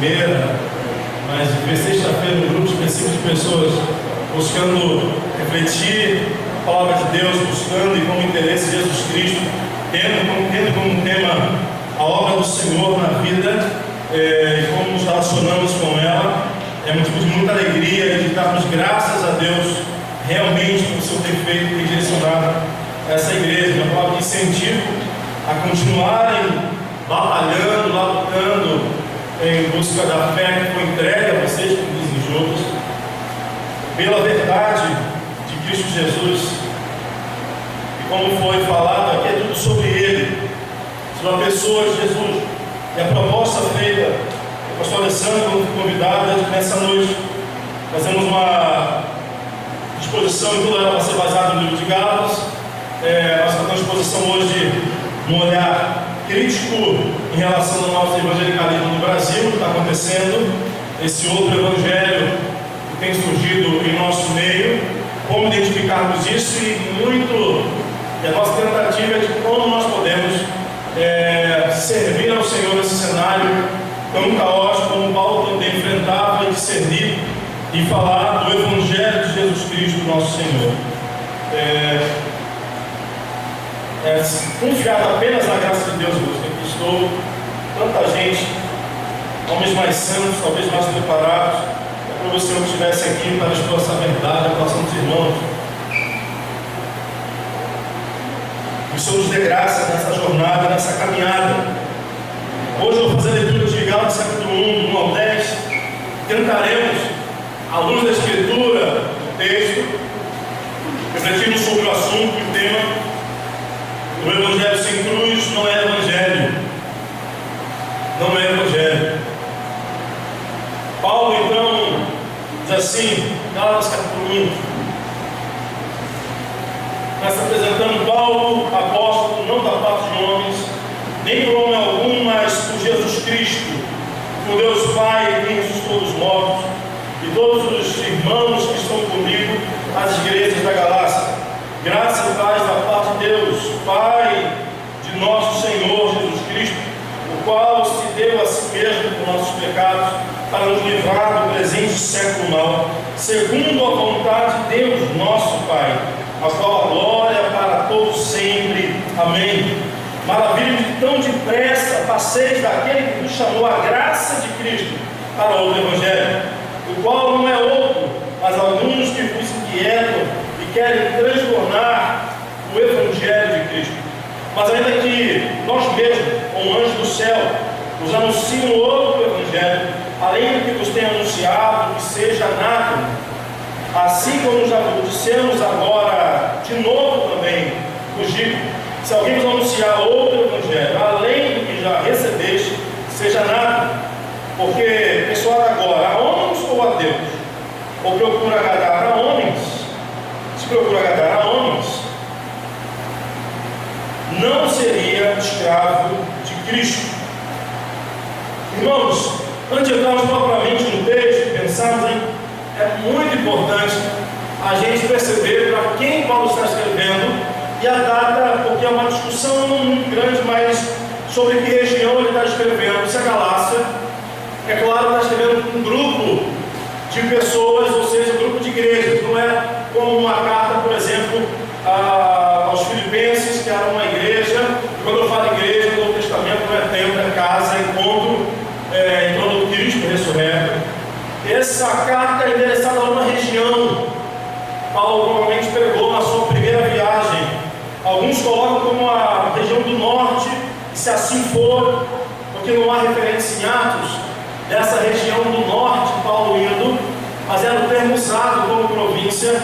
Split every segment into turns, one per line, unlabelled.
primeira, mas ver sexta-feira um grupo específico de pessoas buscando refletir a palavra de Deus, buscando e com interesse Jesus Cristo, tendo como tema a obra do Senhor na vida e como nos relacionamos com ela. É motivo de muita alegria de darmos graças a Deus realmente por seu ter feito e direcionado essa igreja, uma palavra de incentivo a continuarem batalhando, lutando em busca da fé que foi entregue a vocês, como dizem os outros, pela verdade de Cristo Jesus. E como foi falado aqui, é tudo sobre Ele, sobre a pessoa de Jesus. E a proposta feita, o pastor Alessandro, quando foi convidado nessa noite, fazemos uma exposição e tudo ela vai ser baseada no livro de Gálatas. Nós estamos à disposição hoje de um olhar crítico em relação ao nosso evangelicalismo no Brasil, que está acontecendo, esse outro evangelho que tem surgido em nosso meio, como identificarmos isso e a nossa tentativa é de como nós podemos servir ao Senhor nesse cenário tão caótico como Paulo também enfrentava e discernir e falar do evangelho de Jesus Cristo, nosso Senhor. Confiado apenas na graça de Deus, que estou tanta gente, homens mais santos, talvez mais preparados, para o Senhor que estivesse aqui para expor essa verdade, a relação dos irmãos. Que o Senhor nos dê graça nessa jornada, nessa caminhada. Hoje eu vou fazer a leitura de Gálatas, capítulo 1, 1 ao 10. Tentaremos, à luz da Escritura, do texto, refletirmos sobre o assunto e o tema. O Evangelho sem cruz não é Evangelho. Não é Evangelho. Paulo, então, diz assim, Gálatas capítulo 1. Está apresentando Paulo, apóstolo, não da parte de homens, nem por homem algum, mas por Jesus Cristo, por Deus Pai, quem ressuscitou dos mortos, e todos os irmãos que estão comigo, as igrejas da Galácia. Graça e paz da parte de Deus, Pai de nosso Senhor Jesus Cristo, o qual se deu a si mesmo por nossos pecados, para nos livrar do presente século mal, segundo a vontade de Deus, nosso Pai, a qual a glória para todos sempre. Amém. Maravilha de tão depressa passeis daquele que nos chamou a graça de Cristo para outro Evangelho, o qual não é outro, mas alguns que vos inquietam e querem transtornar o Evangelho de Cristo. Mas ainda que nós mesmos, ou um anjo do céu, nos anunciam outro Evangelho, além do que vos tem anunciado, que seja anátema, assim como já vos dissemos agora, de novo também, vos digo, se alguém vos anunciar outro Evangelho, além do que já recebeste, seja anátema, porque pessoal agora, a homens ou a Deus, ou procura agradar a homens, se procura agradar a homens, não seria escravo de Cristo. Irmãos, antes de entrarmos propriamente no texto, pensarmos é muito importante a gente perceber para quem Paulo está escrevendo e a data, porque é uma discussão muito grande, mas sobre que região ele está escrevendo. Se é Galácia, é claro, está escrevendo um grupo de pessoas, ou seja, um grupo de igrejas, não é como uma carta, por exemplo, aos Filipenses, que era uma igreja. Quando eu falo igreja, no Novo Testamento não é templo, é casa, é encontro em torno do Cristo ressurreto. Essa carta é endereçada a uma região. Paulo provavelmente pregou na sua primeira viagem. Alguns colocam como a região do norte, e se assim for, porque não há referência em Atos dessa região do norte, Paulo indo, mas era o termo usado como província,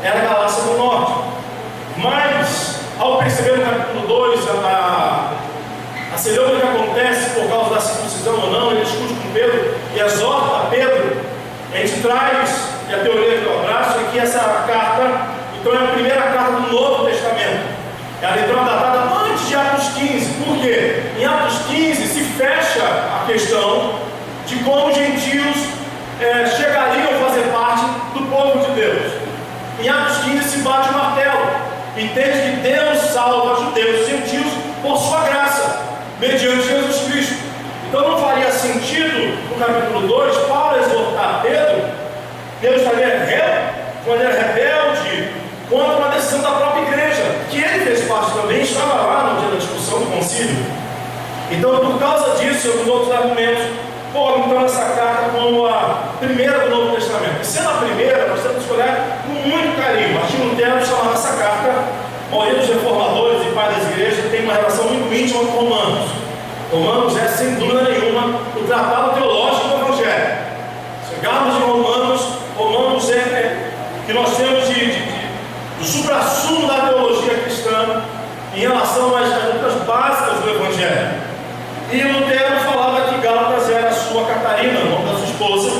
era a Galácia do Norte. Mas, ao perceber no capítulo 2, a celeuma que acontece por causa da circuncisão ou não, ele discute com Pedro e exorta Pedro. A gente traz, e a teoria que eu abraço, é que essa carta, então, é a primeira carta do Novo Testamento. Ela entrou datada antes de Atos 15. Por quê? Em Atos 15 se fecha a questão de como os gentios chegariam a fazer parte do povo de Deus. Em Atos 15 se bate o martelo. Entende que Deus salva judeus e gentios por sua graça, mediante Jesus Cristo. Então não faria sentido, no capítulo 2, Paulo exortar Pedro. Pedro estaria de maneira rebelde contra uma decisão da própria igreja, que ele fez parte também, estava lá no dia da discussão do concílio. Então, por causa disso, e alguns outros argumentos, Paulo então essa carta como a primeira do Novo Testamento. E sendo a primeira, nós temos que olhar com muito carinho. Martinho Lutero chamava essa carta, a maioria dos reformadores e pais das igrejas tem uma relação muito íntima com Romanos. Romanos é, sem dúvida nenhuma, o tratado teológico do Evangelho. Chegarmos em Romanos é que nós temos do supra-sumo da teologia cristã em relação às letras básicas do Evangelho. E Lutero falava que Gálatas era a sua Catarina, o nome da sua esposa,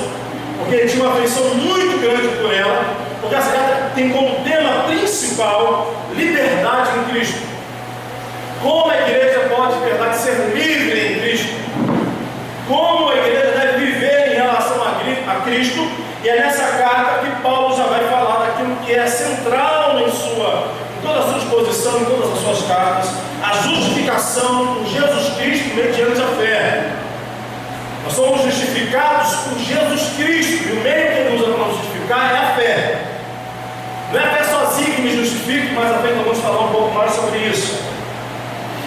porque ele tinha uma afeição muito grande por ela, porque essa carta tem como tema principal liberdade em Cristo. Como a igreja pode, de verdade, ser livre em Cristo? Como a igreja deve viver em relação a Cristo? E é nessa carta que Paulo já vai falar daquilo que é central em toda a sua exposição, em todas as suas cartas, a justificação por Jesus Cristo mediante a fé. Nós somos justificados por Jesus Cristo, e o meio que ele usa para nos justificar é a fé. Não é a fé sozinha que me justifique, mas a fé nós vamos falar um pouco mais sobre isso.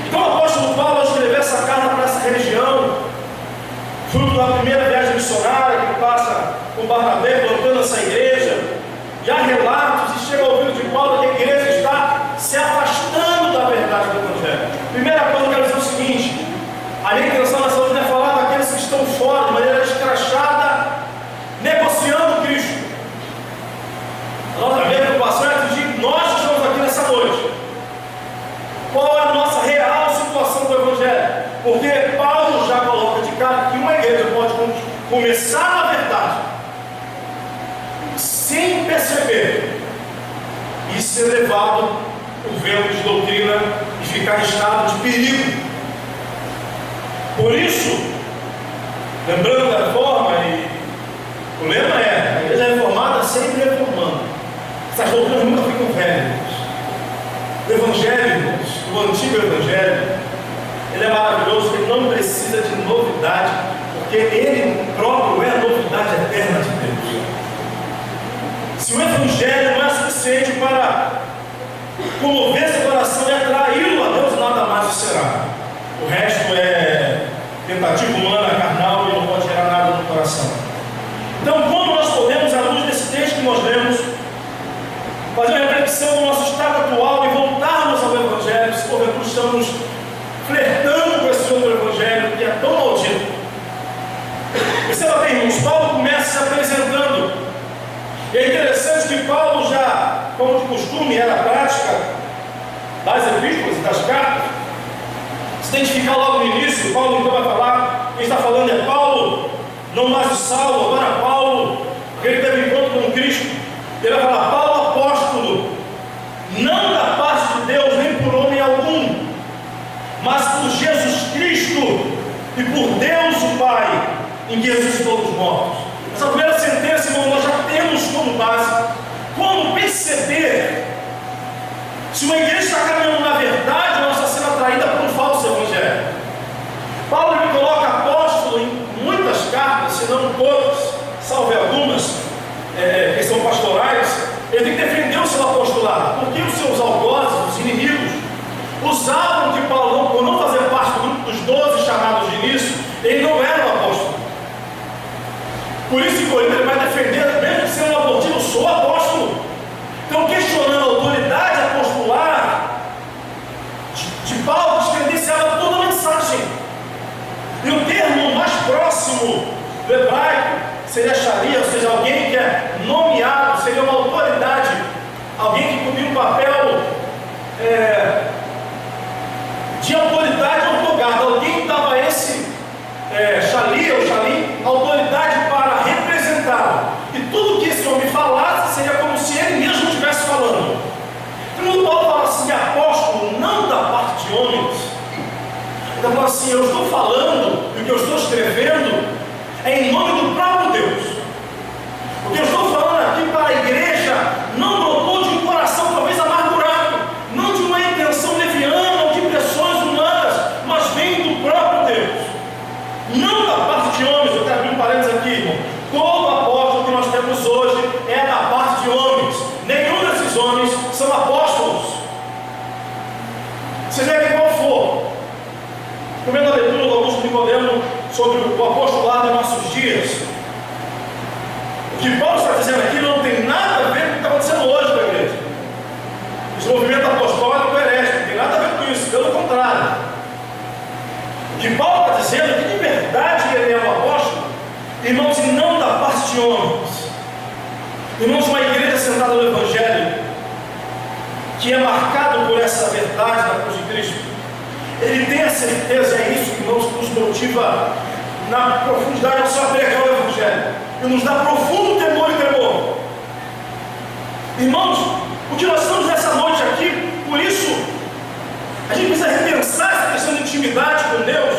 Então o apóstolo Paulo, ao escrever essa carta para essa região, fruto da primeira viagem missionária que passa com Barnabé plantando essa igreja, e há relatos, e chega ao ouvido de Paulo que a igreja está se afastando da verdade do Evangelho. Primeira coisa que eu quero dizer é o seguinte: a minha intenção nessa hoje não é falar daqueles que estão fora, de maneira escrachada, negociando Cristo. A nossa minha preocupação é atingir nós que estamos aqui nessa noite. Qual é a nossa real situação do Evangelho? Porque Paulo já coloca de cara que uma igreja pode começar na verdade, sem perceber, e ser levado por vento de doutrina e ficar em estado de perigo. Por isso, lembrando da reforma, e o lema é: a igreja reformada sempre reformando. Essas doutrinas nunca ficam velhas. O Evangelho, irmãos, o antigo Evangelho, ele é maravilhoso, ele não precisa de novidade, porque ele próprio é a novidade eterna de Deus. Se o Evangelho não é suficiente para comover seu coração e atraí-lo a Deus, nada mais o será. O resto é tentativa humana, carnal, e não pode gerar nada no coração. Então, como nós podemos, à luz desse texto que nós lemos, fazer uma reflexão do nosso estado atual e voltarmos ao Evangelho, se porventura estamos flertando com esse outro Evangelho que é tão maldito? Perceba bem, irmãos, Paulo começa se apresentando. E é interessante que Paulo já, como de costume, era a prática das epístolas e das cartas, se identificar logo no início. Paulo então vai falar, quem está falando é Paulo, não mais o Saulo, agora Paulo, porque ele teve encontro com Cristo. Ele vai falar: Paulo apóstolo, não da parte de Deus, nem por homem algum, mas por Jesus Cristo e por Deus o Pai, em que ressuscitou dos mortos. Essa primeira sentença, irmão, nós já temos como base como perceber se uma igreja está caminhando na verdade ou está sendo atraída por um falso evangelho. Paulo me coloca apóstolo em muitas cartas, se não todas, salvo algumas que são pastorais. Ele tem que defender o seu apostolado, porque os seus algozes, os inimigos, usavam que Paulo, por não fazer parte do grupo dos 12 chamados de início, ele não era o apóstolo. Por isso que ele vai defender, mesmo sendo um abortivo, eu sou apóstolo. Então, questionando a autoridade apostolar de Paulo, descredenciava toda a mensagem. E o termo mais próximo do hebraico seria sharia, ou seja, alguém que é nomeado, seria uma autoridade, alguém que cumpria um papel de autoridade otorgada, alguém que dava esse shalia ou shalim, autoridade para representá-lo. E tudo que esse homem falasse seria como se ele mesmo estivesse falando. Então, quando Paulo fala assim, apóstolo, não da parte de homens, ele fala assim: eu estou falando, e o que eu estou escrevendo é em nome do próprio Deus. O que eu estou falando aqui para a igreja não brotou de um coração talvez amargurado, não de uma intenção leviana ou de pressões humanas, mas vem do próprio Deus. problema sobre o apostolado em nossos dias. O que Paulo está dizendo aqui não tem nada a ver com o que está acontecendo hoje na igreja. Esse movimento apostólico herege, não tem nada a ver com isso, pelo contrário. O que Paulo está dizendo é que de verdade ele é o apóstolo, irmãos, e não da parte de homens. Irmãos, uma igreja sentada no Evangelho, que é marcado por essa verdade da cruz de Cristo, ele tem a certeza, é isso, irmãos, que nos motiva na profundidade ao só pregar o Evangelho, e nos dá profundo temor e tremor. Irmãos, o que nós estamos nessa noite aqui, por isso, a gente precisa repensar essa questão de intimidade com Deus,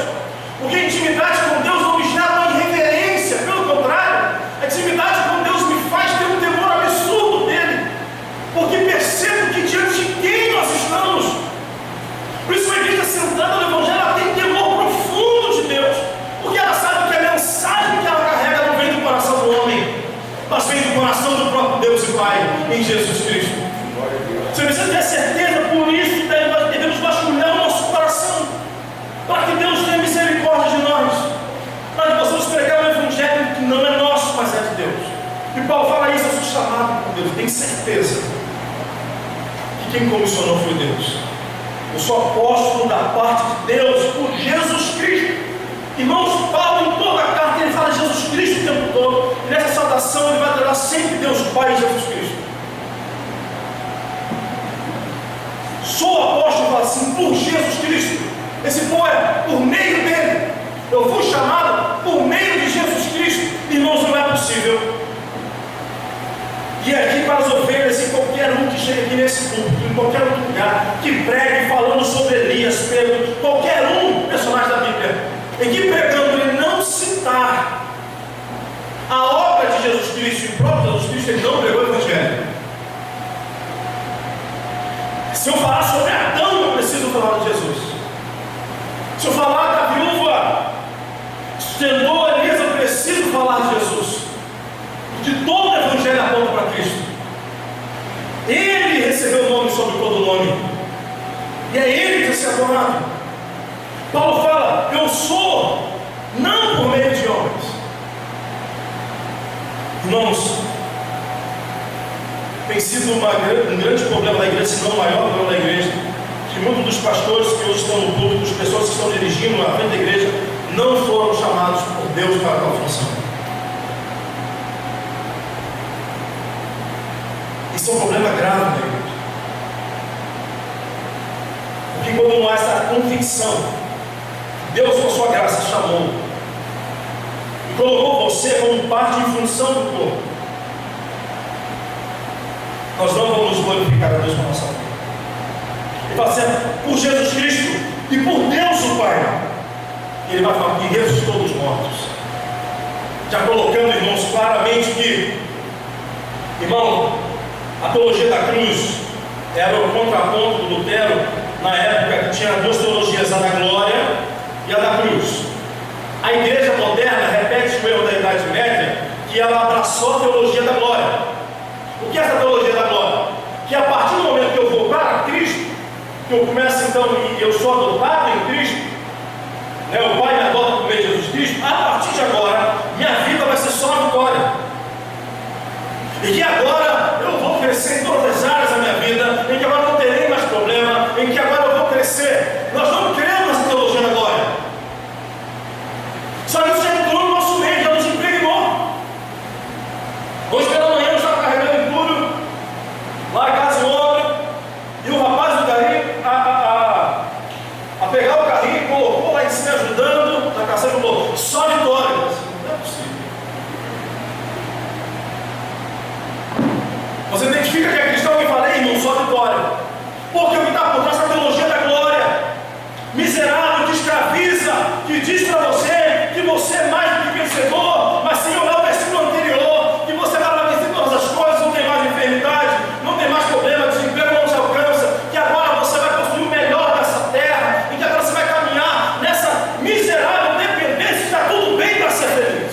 porque a intimidade com Deus não nos dá uma irreverência, pelo contrário, a intimidade com Deus me faz ter um temor absurdo dele, porque percebo que diante de quem nós estamos. Por isso a igreja sentada no Evangelho, ela tem temor profundo de Deus, porque ela sabe que a mensagem que ela carrega não vem do coração do homem, mas vem do coração do próprio Deus e Pai, em Jesus Cristo. Você precisa ter certeza, por isso devemos vasculhar o nosso coração, para que Deus tenha misericórdia de nós, para que possamos pregar o Evangelho que não é nosso, mas é de Deus. E Paulo fala isso, eu sou chamado por Deus, tem certeza que quem comissionou foi Deus. Eu sou apóstolo da parte de Deus por Jesus Cristo. Irmãos, Paulo em toda a carta ele fala de Jesus Cristo o tempo todo, e nessa saudação ele vai tratar sempre Deus Pai e Jesus Cristo. Sou apóstolo, fala assim, por Jesus Cristo. Esse povo é por meio dele. Eu fui chamado por meio de Jesus Cristo. Irmãos, não é possível. E aqui para as ovelhas, e qualquer um que chega aqui nesse púlpito, em qualquer outro lugar, que pregue falando sobre Elias, Pedro, qualquer um personagem da Bíblia, em que pregando ele não citar a obra de Jesus Cristo e o próprio Jesus Cristo, ele não pregou o Evangelho. Se eu falar sobre Adão, eu preciso falar de Jesus. Se eu falar da viúva sustentou Elias, eu preciso falar de Jesus. Porque todo o Evangelho aponta para Cristo. Ele recebeu o nome sobre todo nome, e é Ele que se adorado. Paulo fala, eu sou não por meio de homens. Irmãos, tem sido um grande problema da igreja, se não o maior problema da igreja, que muitos dos pastores que hoje estão no público, as pessoas que estão dirigindo a frente da igreja, não foram chamados por Deus para tal função. Isso é um problema grave na igreja. Porque quando não há essa convicção, Deus com a sua graça chamou e colocou você como parte e função do corpo, nós não vamos glorificar a Deus com a nossa vida. Ele fala assim, por Jesus Cristo e por Deus o Pai. Ele vai falar que ressuscitou dos mortos. Já colocando, irmãos, claramente que, irmão, a teologia da cruz era o contraponto do Lutero, na época que tinha duas teologias, a da glória e a da cruz. A igreja moderna repete o erro da Idade Média, que ela abraçou a teologia da glória. O que é essa teologia da glória? Que a partir do momento que eu vou para Cristo, que eu começo então, e eu sou adotado em Cristo, né, o Pai me adota por meio de Jesus Cristo, a partir de agora, minha vida vai ser só uma vitória. E que agora eu vou crescer em todas as áreas da minha vida, em que agora não terei mais problema, em que agora eu vou crescer. Nós não queremos essa teologia da glória. Só que isso já entrou no nosso meio, já nos impregnou. Hoje pela manhã eu estava carregando entulho lá em casa de obra, e o rapaz do carrinho a pegar o carrinho, colocou lá em cima ajudando, na caçamba falou, só vitória. Não é possível. Você identifica que é cristão e fala, irmão, só vitória. Porque o que está por trás da teologia da glória, miserável, que escraviza, que diz para você que você é mais do que vencedor, mas sem olhar o versículo anterior, que você vai vencer todas as coisas, não tem mais enfermidade, não tem mais problema, desemprego não te alcança, que agora você vai construir o melhor dessa terra, e que agora você vai caminhar nessa miserável dependência, está tudo bem para ser feliz.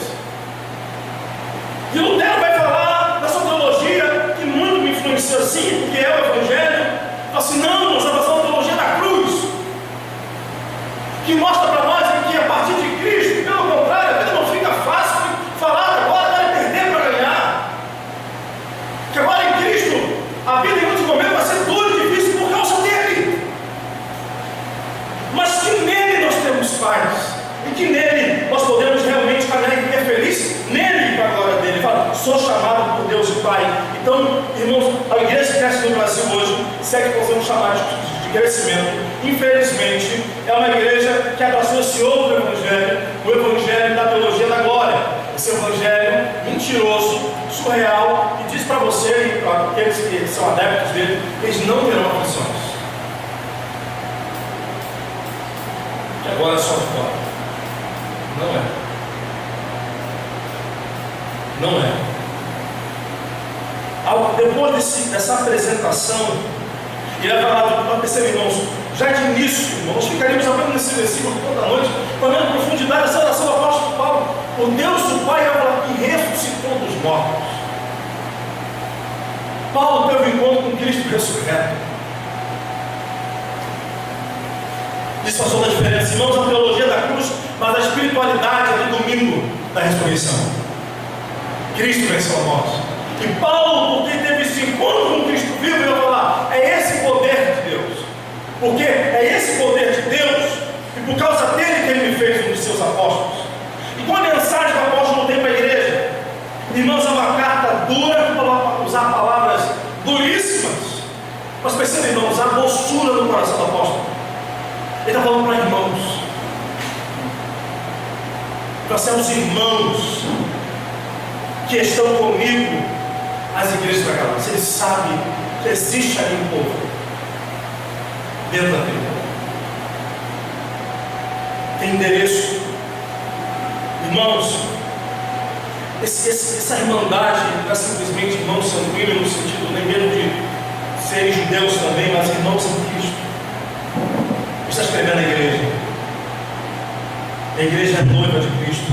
E Lutero vai falar da sua teologia, que muito me influenciou assim, porque é o Evangelho, fala assim, não, nós abraçamos a teologia da cruz, que mostra para nós que a partir de Então, irmãos, a igreja que cresce no Brasil hoje, se é que podemos chamar de crescimento, infelizmente, é uma igreja que abraçou esse outro evangelho, o evangelho da teologia da glória. Esse evangelho mentiroso, surreal, que diz para você e para aqueles que são adeptos dele, que eles não terão aflições. Que agora é só vitória. Não é. Não é. Depois dessa apresentação, ele vai falar para perceber, irmãos, já de início, irmãos, ficaríamos apenas nesse versículo toda noite, falando em profundidade essa oração do apóstolo Paulo. O Deus do Pai é que ressuscitou dos mortos. Paulo teve um encontro com Cristo ressurreto. Isso faz toda a diferença, irmãos, a teologia da cruz, mas a espiritualidade é do domingo da ressurreição. Cristo venceu a morte. E Paulo, porque teve esse encontro com Cristo vivo, ele vai falar, é esse poder de Deus. Porque é esse poder de Deus, e por causa dele que ele me fez um dos seus apóstolos. E qual a mensagem que o apóstolo tem para a igreja? Irmãos, é uma carta dura, para usar palavras duríssimas. Mas percebem, irmãos, a doçura do coração do apóstolo. Ele está falando para irmãos, para sermos irmãos que estão comigo, as igrejas da Galácia. Ele sabe que existe ali um povo dentro daquele povo. Tem endereço. Irmãos, essa irmandade não é simplesmente irmãos sanguíneos no sentido nem mesmo de serem judeus também, mas irmãos em Cristo. Está escrevendo a igreja. A igreja é noiva de Cristo.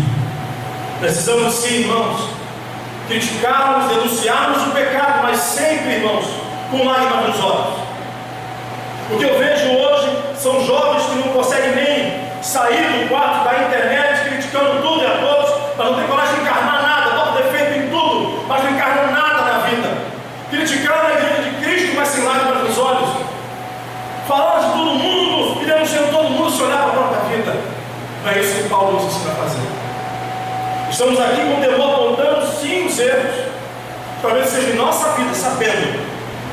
Precisamos sim, irmãos, criticarmos, denunciarmos o pecado, mas sempre, irmãos, com lágrimas nos olhos. O que eu vejo hoje são jovens que não conseguem nem sair do quarto da internet, criticando tudo e a todos, mas não tem coragem de encarnar nada, todo defeito em tudo, mas não encarnam nada na vida. Criticando a igreja de Cristo, mas sem lágrimas nos olhos. Falando de todo mundo e denunciando todo mundo se olhar para a própria vida. Não é isso que Paulo nos ensina a fazer. Estamos aqui com o temor apontando sim os erros, talvez seja em nossa vida, sabendo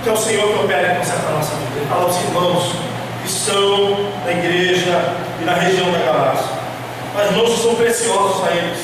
que é o Senhor que opera e conserta a nossa vida. Ele fala aos irmãos que estão na igreja e na região da Galácia, mas irmãos que são preciosos a eles,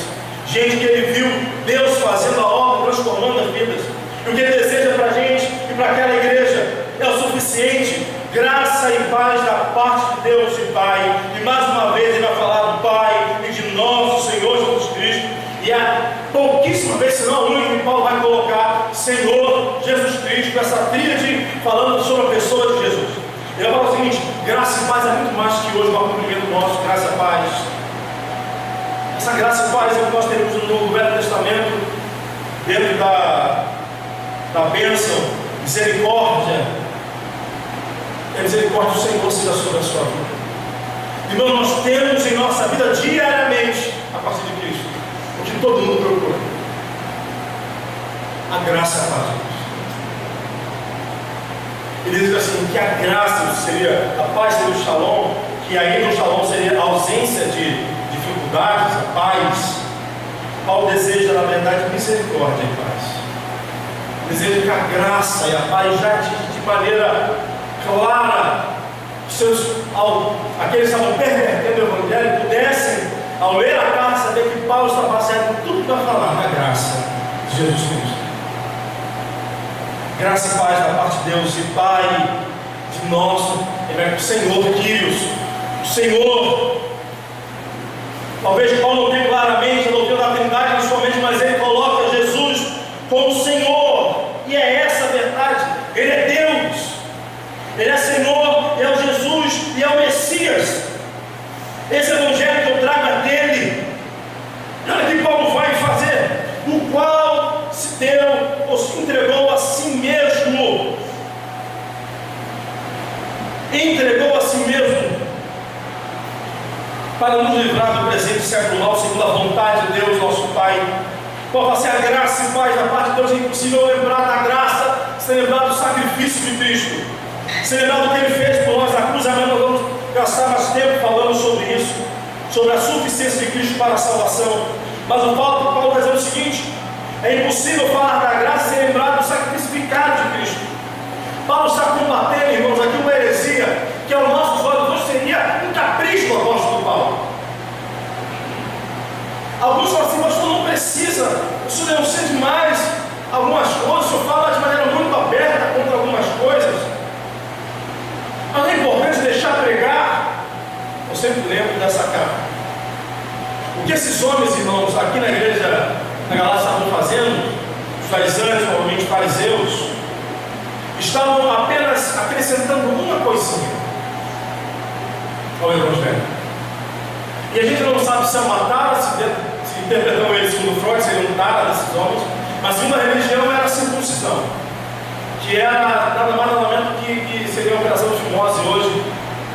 gente que ele viu Deus fazendo a obra, transformando as vidas, e o que ele deseja para a gente e para aquela igreja é o suficiente. Graça e paz da parte de Deus e Pai. E mais uma vez ele vai falar do Pai e de nosso Senhor Jesus Cristo. E a pouquíssima vez, se não a única, que Paulo vai colocar Senhor Jesus Cristo, essa tríade falando sobre a pessoa de Jesus. Ele vai falar o seguinte: graça e paz é muito mais que hoje o cumprimento nosso, graça e paz. Essa graça e paz é o que nós temos no Velho Testamento, dentro da bênção, misericórdia. A misericórdia do Senhor seja sobre a sua vida. Irmão, nós temos em nossa vida diariamente, a partir de Cristo, o que todo mundo procura: a graça e a paz de Deus. Ele diz assim, que a graça seria, a paz seria o shalom, que aí no shalom seria a ausência de dificuldades, a paz. Paulo deseja, na verdade, misericórdia e paz. Deseja que a graça e a paz já de maneira clara, aqueles que estavam pervertendo o Evangelho pudessem, ao ler a carta, saber que Paulo está baseado em tudo para falar na graça de Jesus Cristo. Graça e paz da parte de Deus e Pai de nosso Senhor Kyrios, o Senhor. Talvez Paulo não tenha claramente a doutrina da Trindade em sua mente, mas ele coloca Jesus como Senhor, e é essa a verdade. Ele é Deus. Ele é Senhor, é o Jesus e é o Messias. Esse evangelho que eu trago é dele. Olha o que Paulo vai fazer: o qual se deu ou se entregou a si mesmo. Entregou a si mesmo para nos livrar do presente século mal, segundo a vontade de Deus, nosso Pai. Qual vai ser a graça e paz da parte de Deus? É impossível lembrar da graça sem lembrar do sacrifício de Cristo, sem lembrar do que Ele fez por nós na cruz. Amanhã nós vamos gastar mais tempo falando sobre isso, sobre a suficiência de Cristo para a salvação. Mas o Paulo está dizendo o seguinte: É impossível falar da graça sem lembrar do sacrifício vicário de Cristo. Paulo está combatendo, irmãos, aqui uma heresia, que aos nossos olhos hoje seria um capricho do apóstolo Paulo. Alguns falam assim, pastor, não precisa, o senhor denuncia demais algumas coisas, o senhor fala de maneira muito aberta contra algumas coisas. Mas é importante deixar pregar. Eu sempre lembro dessa carta. O que esses homens, irmãos, aqui na igreja na Galácia estavam fazendo, os farisanos, provavelmente fariseus, estavam apenas acrescentando uma coisinha ao Evangelho. E a gente não sabe se é uma tara, se interpretando ele segundo Freud, seria um tara desses homens, mas uma religião era a circuncisão, que era nada mais nada menos que seria a operação de fimose hoje,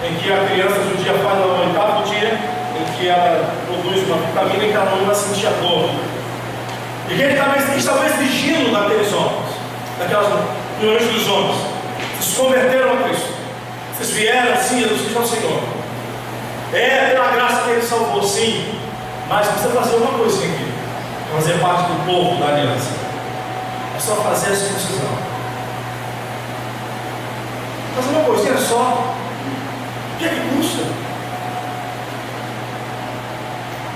em que a criança judia faz no oitavo dia, em que ela produz uma vitamina e cada um vai sentir a dor. E que ele estava exigindo daqueles homens, principalmente dos homens, vocês se converteram a Cristo, vocês vieram sim, Jesus Cristo é o Senhor, é pela graça que Ele salvou sim, mas precisa fazer uma coisinha aqui, fazer parte do povo da aliança, é só fazer a circuncisão, fazer uma coisinha só. O que é que custa?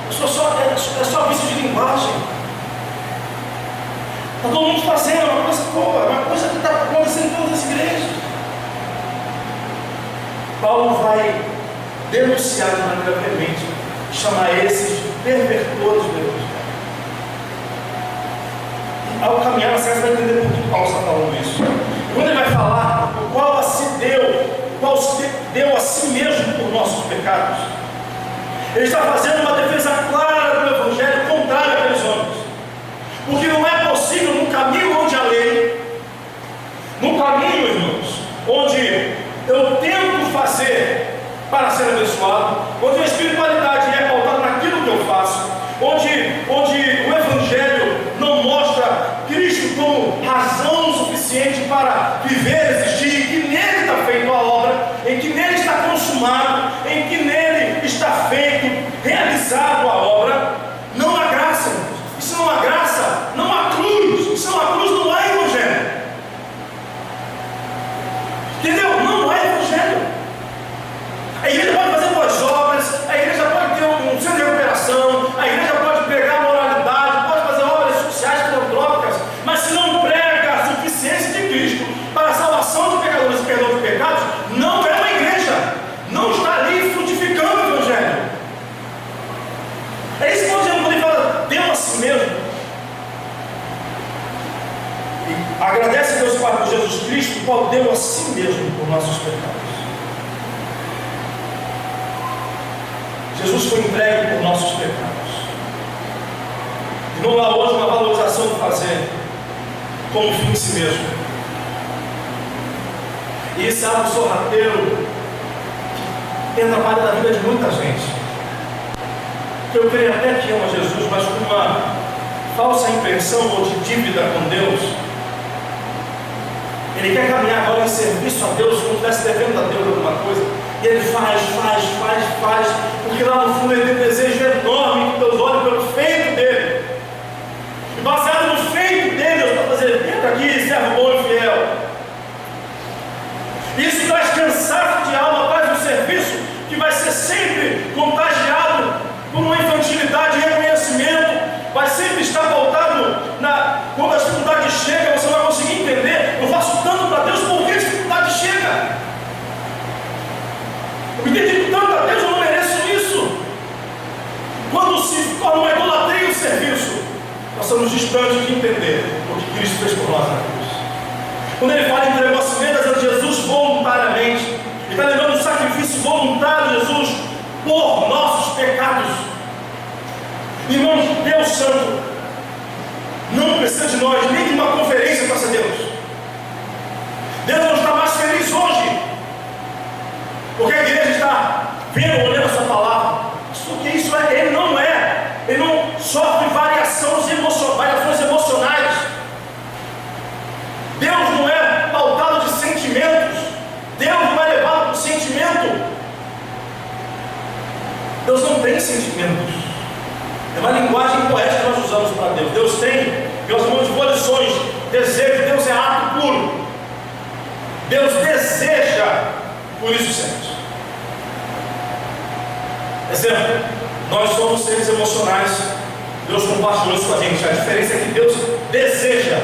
É só vício de linguagem. Está todo mundo fazendo uma coisa boa, uma coisa que está acontecendo em todas as igrejas. Paulo vai denunciar de maneira veemente, chamar esses de pervertores do Evangelho. E ao caminhar na série, você vai entender por que Paulo está falando isso. Quando ele vai falar o qual se deu a si mesmo por nossos pecados, ele está fazendo uma defesa clara do Evangelho contrária àqueles homens. Porque não é possível, no caminho onde a lei, no caminho, irmãos, onde eu tento fazer para ser abençoado, onde a espiritualidade é pautada naquilo que eu faço, onde o Evangelho não mostra Cristo como razão suficiente para viver, existir, em que nele está feita a obra, em que nele está consumado, em que nele está feito, realizado a obra, não há graça. E se não há graça, não há cruz. E se não há cruz, não há Evangelho. Entendeu? Não há Evangelho. A igreja pode fazer boas obras, a igreja pode ter um centro de recuperação, a igreja pode pregar moralidade, pode fazer obras sociais filantrópicas, mas se não prega a suficiência de Cristo para a salvação de pecadores e perdão de pecados, não é uma igreja, não está ali frutificando o Evangelho. É isso que Paulo dizendo quando ele fala, deu a si mesmo. E agradece a Deus Pai por Jesus Cristo, Paulo deu a si mesmo por nossos pecados. Jesus foi entregue por nossos pecados. E não há hoje uma valorização do fazer como fim em si mesmo. E esse é algo sorrateiro que tem atrapalhado a vida de muita gente. Eu creio até que ama Jesus, mas com uma falsa impressão ou de dívida com Deus. Ele quer caminhar agora em serviço a Deus, como se estivesse devendo a Deus alguma coisa. E ele faz, porque lá no fundo ele tem um desejo enorme que Deus olhe pelo feito dele. E baseado no feito dele, Deus está fazendo, entra aqui, servo bom e fiel. Isso traz cansaço de alma, traz um serviço que vai ser sempre contagiado por uma infantilidade e reconhecimento, vai sempre estar pautado quando a dificuldade chega, você vai conseguir entender, eu faço tanto para Deus, por que a dificuldade chega? Eu me dedico tanto a Deus, eu não mereço isso. Quando se torna uma idolatria o serviço, nós estamos distantes de entender o que Cristo fez por nós na cruz. Quando ele fala em entregou a si mesmo, Jesus voluntariamente, ele está lembrando do sacrifício voluntário de Jesus por nossos pecados. Irmãos, Deus Santo não precisa de nós, nem de uma conferência para ser Deus. Deus não está mais feliz hoje, porque a igreja está vendo, olhando a sua palavra. Porque isso é, ele não sofre variações emocionais. Deus não é pautado de sentimentos. Deus não é levado por sentimento. Deus não tem sentimentos. É uma linguagem poética que nós usamos para Deus. Deus tem que nós chamamos de volições, desejo. Deus é ato puro. Deus deseja por isso sempre. Exemplo, nós somos seres emocionais. Deus compartilhou isso com a gente. A diferença é que Deus deseja.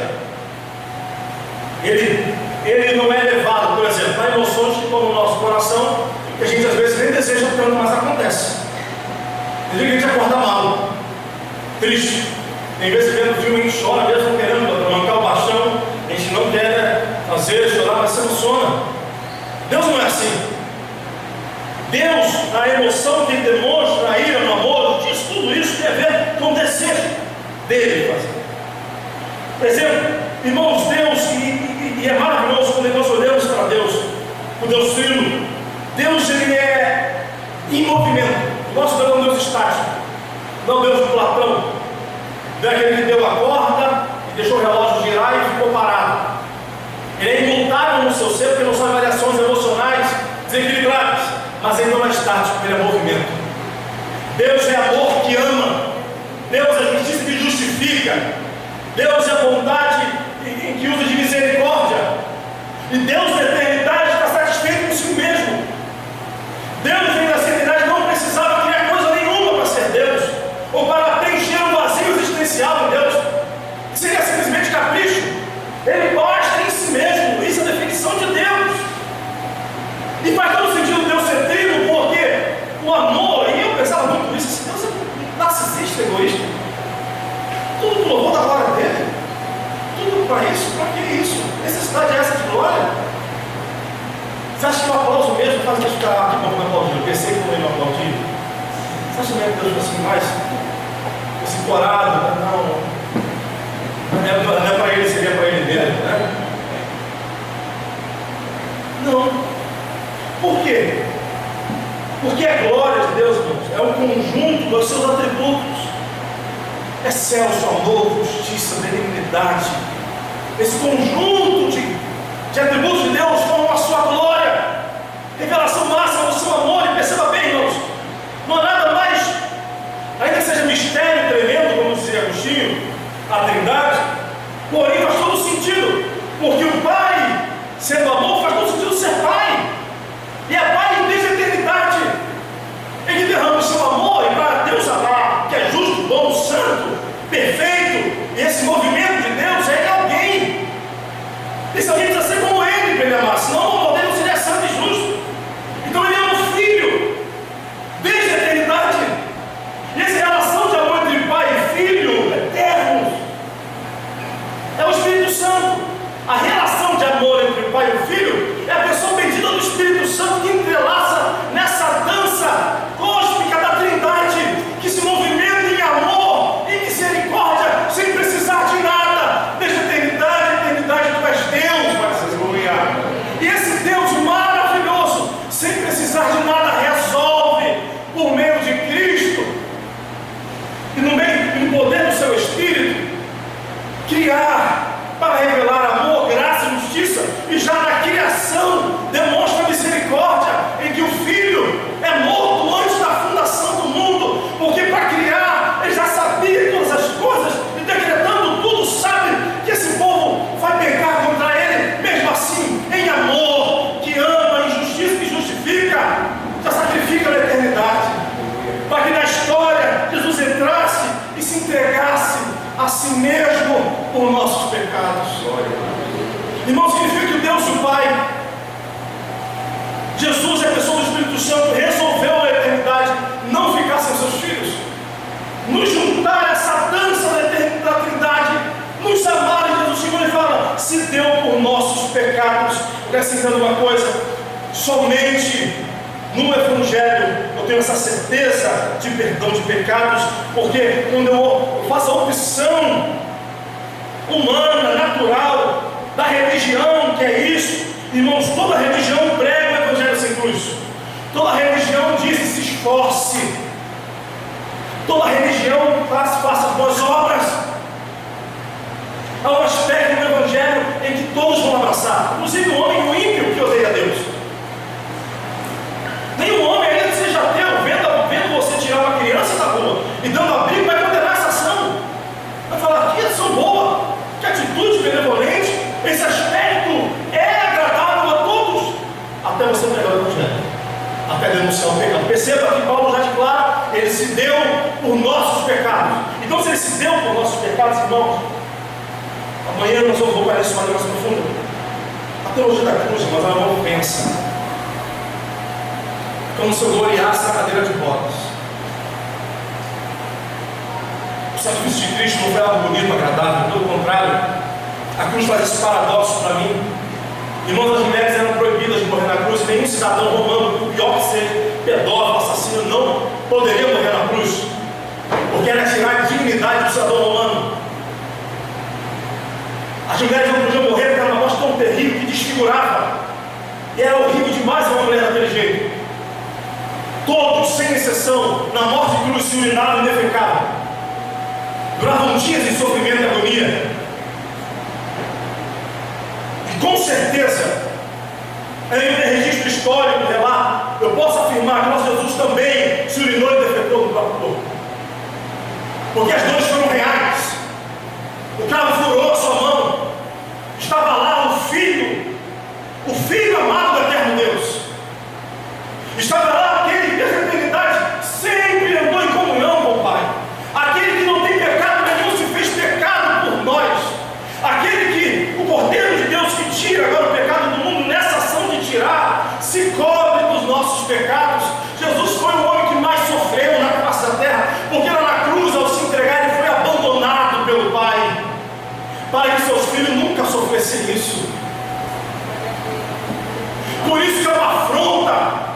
Ele não é levado, por exemplo, a emoções que estão no nosso coração, que a gente às vezes nem deseja tanto, mas acontece. Tem dia que a gente acorda mal, triste. Tem vezes que vendo o filme a gente chora mesmo querendo arrancar o baixão, a gente não quer fazer, chorar, mas se emociona. Deus não é assim. Deus, na emoção que Ele demonstra, na ira, no amor, diz tudo isso tem a ver com o desejo dele fazer. Por exemplo, irmãos, Deus, e é maravilhoso quando nós olhamos para Deus, o Deus Trino. Deus, Ele é em movimento. Nós não é um Deus estático, não é um Deus de Platão, não é aquele que deu a corda e deixou o relógio girar e ficou parado. Ele é imutável no seu ser, porque não são variações emocionais desequilibradas, mas Ele não é estático, Ele é movimento. Deus é amor que ama, Deus é justiça que justifica, Deus é bondade que usa de misericórdia, e Deus na eternidade está satisfeito consigo mesmo. Deus na eternidade não precisava criar coisa nenhuma para ser Deus, ou para preencher um vazio existencial em Deus, que seria simplesmente capricho. Ele basta em si mesmo, isso é a definição de Deus. E faz todo sentido Deus ser trino, porque o amor, e eu pensava muito nisso, esse Deus é narcisista, egoísta. Tudo pro louvor da glória dele. Tudo para isso, para que isso? Necessidade é essa de glória? Você acha que o aplauso mesmo faz Deus ficar aqui como aplaudir? Eu pensei que ele não aplaudir. Você acha mesmo que Deus assim mais esse corado? Não é para ele, seria para ele mesmo, né? Não. Por quê? Porque a glória de Deus, irmãos, é um conjunto dos seus atributos. Excelso amor, justiça, benignidade. Esse conjunto de atributos de Deus formam a sua glória, revelação máxima do seu amor. E perceba bem, irmãos, não há nada mais, ainda que seja mistério tremendo, como dizia Agostinho, a Trindade, porém faz todo sentido, porque o Pai, sendo amor, faz todo sentido ser Pai, e é Pai desde a eternidade. Ele derrama o seu amor, e para Deus amar, que é justo, bom, santo, perfeito, e esse movimento de Deus é em alguém. E se alguém precisa ser como Ele para Ele amar, senão o amor dele não seria santo e justo. Então Ele ama o Filho desde a eternidade. E essa relação de amor entre Pai e Filho, eternos, é o Espírito Santo. A relação de amor entre o Pai e o Filho é a pessoa bendita do Espírito Santo que entrelaça nessa dança cósmica da Trindade, que se movimenta em amor e misericórdia, sem precisar de nada. Desde a eternidade tu és Deus, vai se gloriar. E esse Deus maravilhoso, sem precisar de nada, resolve por meio de Cristo e no poder do seu Espírito criar para revelar amor, graça e justiça, e já na criação demonstra misericórdia, em que o Filho é morto antes da fundação do mundo, porque para criar ele já sabia todas as coisas, e decretando tudo, sabe que esse povo vai pecar contra ele, mesmo assim, em amor, que ama, em justiça que justifica, já sacrifica na eternidade, para que na história Jesus entrasse e se entregasse a si mesmo por nossos pecados. Irmão, significa que o Deus e o Pai, Jesus é a pessoa do Espírito Santo, resolveu na eternidade não ficar sem seus filhos, nos juntar a essa dança da Trindade, nos amar. E Jesus chegou e fala: se deu por nossos pecados. Acrescentando uma coisa, somente no Evangelho eu tenho essa certeza de perdão de pecados, porque quando eu faço a opção humana, natural, da religião, que é isso, irmãos, toda religião prega o Evangelho sem cruz, toda religião diz: se esforce, toda religião faça boas obras. Há um aspecto do Evangelho em que todos vão abraçar, inclusive o homem e o ímpio que odeia a Deus. Nenhum homem, ainda que seja ateu, vendo você tirar uma criança da rua e dando abrigo, vai condenar essa ação. Vai falar: que ação boa, a pregar o Evangelho, até denunciar o pecado. Perceba que Paulo já declara, ele se deu por nossos pecados. Então, se ele se deu por nossos pecados, irmãos, amanhã nós vamos voltar isso mais profunda. A teologia da cruz, mas ela é uma ofensa. Como se eu gloriasse na cadeira de rodas. O sacrifício de Cristo não foi algo bonito, agradável, pelo contrário, a cruz faz esse paradoxo para mim. Irmãos, as mulheres eram proibidas de morrer na cruz, nenhum cidadão romano, por pior que seja, pedófilo, assassino, não poderia morrer na cruz, porque era tirar a dignidade do cidadão romano. As mulheres não podiam morrer porque era uma morte tão terrível que desfigurava, e era horrível demais uma mulher daquele jeito. Todos, sem exceção, na morte de cruz se urinavam e defecavam, duravam dias em sofrimento e agonia. Com certeza, em registro histórico, relato, eu posso afirmar que nosso Jesus também se urinou e defecou no próprio corpo, porque as dores foram reais. O cravo furou a sua mão, estava lá o filho amado do eterno Deus, estava lá aquele que desde a eternidade sempre andou em comunhão com o Pai, aquele que não tem pecado nenhum, se fez pecado por nós, aquele que o Cordeiro de Deus que tira agora o pecado do mundo, nessa ação de tirar, se cobre dos nossos pecados. Jesus foi o homem que mais sofreu na face da terra, porque lá na cruz, ao se entregar, ele foi abandonado pelo Pai, para que seus filhos nunca sofressem isso. Por isso que é uma afronta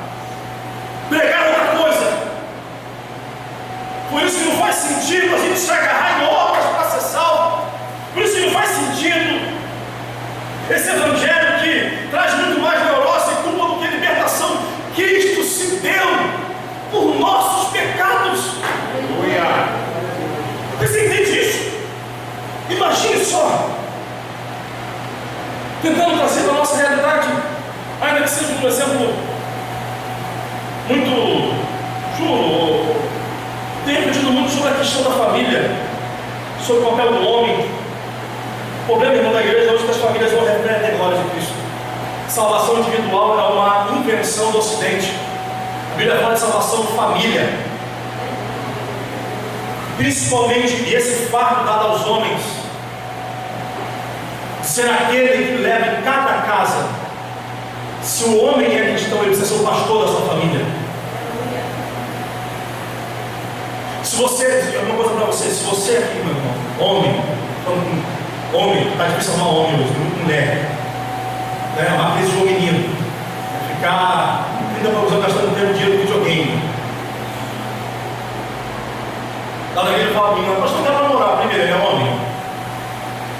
pregar outra coisa. Por isso que não faz sentido a gente se agarrar em obras para ser salvo. Por isso que não faz sentido esse evangelho que traz muito mais neurose e culpa do que libertação. Cristo se deu por nossos pecados. Aleluia! Você entende isso? Imagine só, tentando trazer para a nossa realidade, ainda que seja um exemplo muito juro, tenho aprendido muito sobre a questão da família, sobre o papel do homem. O problema, irmão, da igreja hoje é que as famílias não refletem a glória de Cristo. Salvação individual é uma invenção do Ocidente. A Bíblia fala de salvação de família, principalmente, e esse fardo dado aos homens, de ser aquele que leva em cada casa. Se o homem é cristão, ele precisa ser o pastor da sua família. Se você, uma coisa para você, se você aqui, meu irmão, homem, está difícil arrumar homem hoje, muito mulher, né? Uma crise de um menino, ficar 30 anos gastando tempo, dinheiro no videogame. Lá na igreja fala para mim, mas não dá para namorar, primeiro, ele é homem.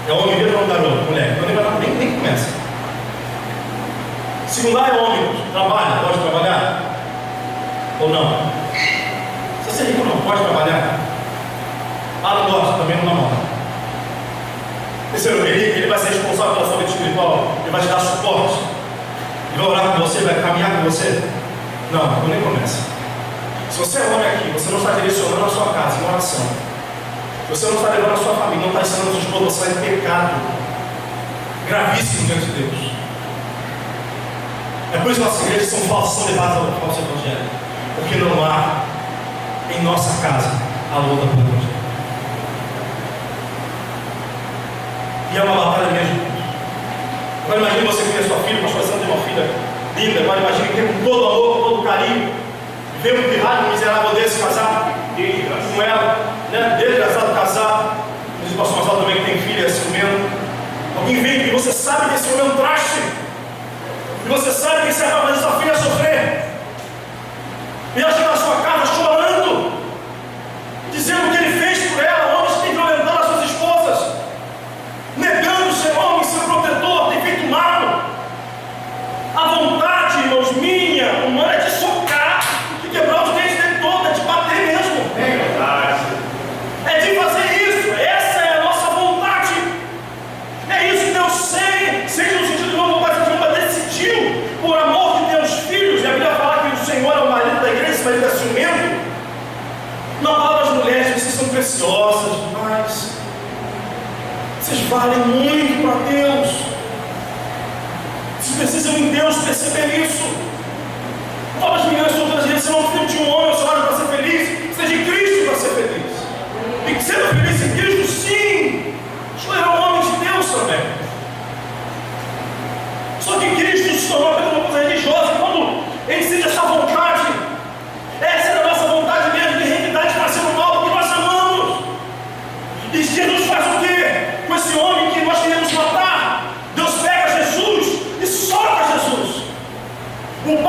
É homem mesmo ou não, garoto, mulher? Então nem começa. Segundo lá é homem, trabalha, pode trabalhar? Ou não? Se você é rico não pode trabalhar? Não gosta, também não namora. Terceiro, ele vai ser responsável pela sua vida espiritual, ele vai te dar suporte, ele vai orar com você, vai caminhar com você. Não, então nem começa. Se você é homem aqui, você não está direcionando a sua casa em oração, se você não está levando a sua família, não está ensinando a sua esposa, você está em pecado gravíssimo diante de Deus. É por isso que nossas igrejas são falsas, são levadas ao falso evangelho, porque não há em nossa casa a luta pelo evangelho. E é uma batalha mesmo. Agora imagine você que tem a sua filha, mas você tem uma filha linda. Agora imagine que com todo amor, com todo carinho, ver um pirralho miserável desse casar com ela, né? Desgraçado casar. Diz o pastor Marcelo também que tem filha assim mesmo. Alguém vem e você sabe que esse homem é um traste, e você sabe que esse vai fazer sua filha sofrer, e ela chega na sua casa chorando, dizendo o que ele fez por ela. Homens que têm violentado as suas esposas, negando ser homem, ser protetor, tem feito mal. A vontade, irmãos, minha, humana, é de socar, de quebrar os dentes dele todo, é de bater mesmo. É verdade. É de fazer isso. Essa é a nossa vontade. É isso que Deus sente no sentido de novo, o pai decidiu, por amor de Deus, filhos. E a Bíblia fala que o Senhor é o marido da igreja, esse marido é ciumento. Na palavra das mulheres, vocês são preciosas demais. Vocês valem muito para Deus. Vocês precisam em Deus perceber isso.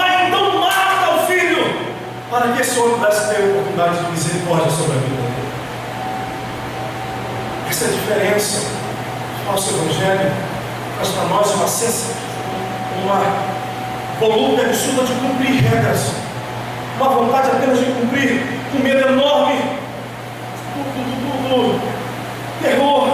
pai então mata o filho, para que esse homem pudesse ter a oportunidade de misericórdia sobre a vida dele. Essa é a diferença do nosso Evangelho. Mas para nós é uma volúpia absurda de cumprir regras, uma vontade apenas de cumprir, com medo enorme do terror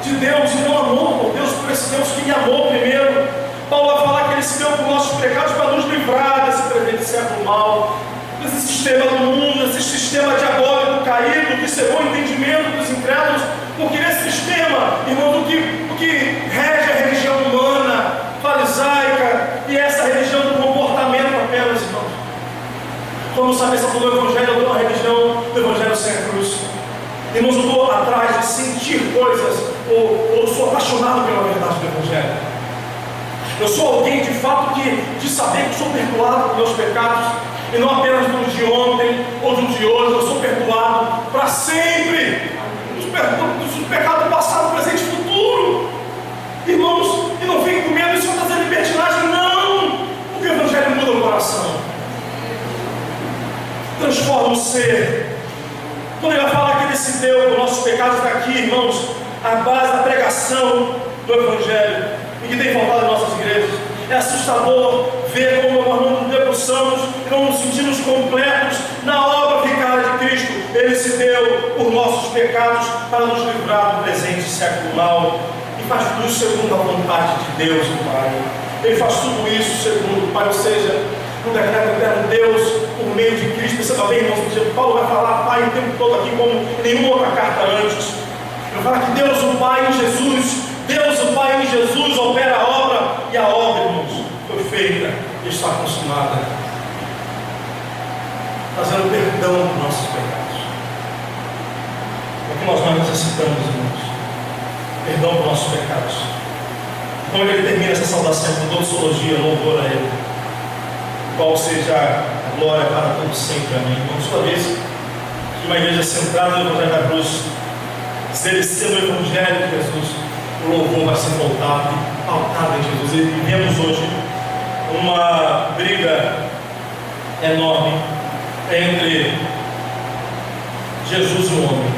de Deus, e não amor por Deus, por esse Deus que me amou primeiro. Paulo vai falar que ele se deu por nossos pecados para nos livrar desse presente século mal, desse sistema do mundo, desse sistema diabólico caído, que cegou o entendimento dos incrédulos, porque nesse sistema, irmão, o que rege a religião humana, farisaica, e essa religião do comportamento apenas, irmãos. Como saber se do Evangelho, eu dou uma religião do Evangelho sem a cruz. Irmãos, eu estou atrás de sentir coisas, ou sou apaixonado pela verdade do Evangelho. Eu sou alguém de fato de saber que sou perdoado por meus pecados, e não apenas dos de ontem ou dos de hoje. Eu sou perdoado para sempre, dos pecados do passado, presente e futuro. Irmãos, e não fiquem com medo de fazer libertinagem, não, porque o Evangelho muda o coração, transforma o ser. Quando ele vai falar que ele se deu por nossos pecados daqui, irmãos, a base da pregação do Evangelho, e que tem faltado em nossas igrejas, é assustador ver como nós não nos debruçamos e não nos sentimos completos na obra vicária de Cristo. Ele se deu por nossos pecados para nos livrar do presente século mal, e faz tudo isso segundo a vontade de Deus, o Pai. Ele faz tudo isso segundo o Pai, ou seja, no decreto eterno, Deus, por meio de Cristo. Perceba bem, irmãos, porque Paulo vai falar Pai o tempo todo aqui, como nenhuma outra carta antes. Ele vai falar que Deus, o Pai em Jesus, Deus, o Pai em Jesus, opera a obra, e a obra, irmãos, foi feita e está consumada, trazendo perdão dos nossos pecados. É o que nós mais necessitamos, irmãos, perdão dos nossos pecados. Então ele termina essa saudação com doxologia, louvor a Ele, qual seja a glória para todos sempre, amém. Vamos sua vez que uma igreja centrada no Evangelho da Cruz, exercendo o Evangelho de Jesus, o louvor vai ser voltado e pautado em Jesus. E vivemos hoje uma briga enorme entre Jesus e o homem.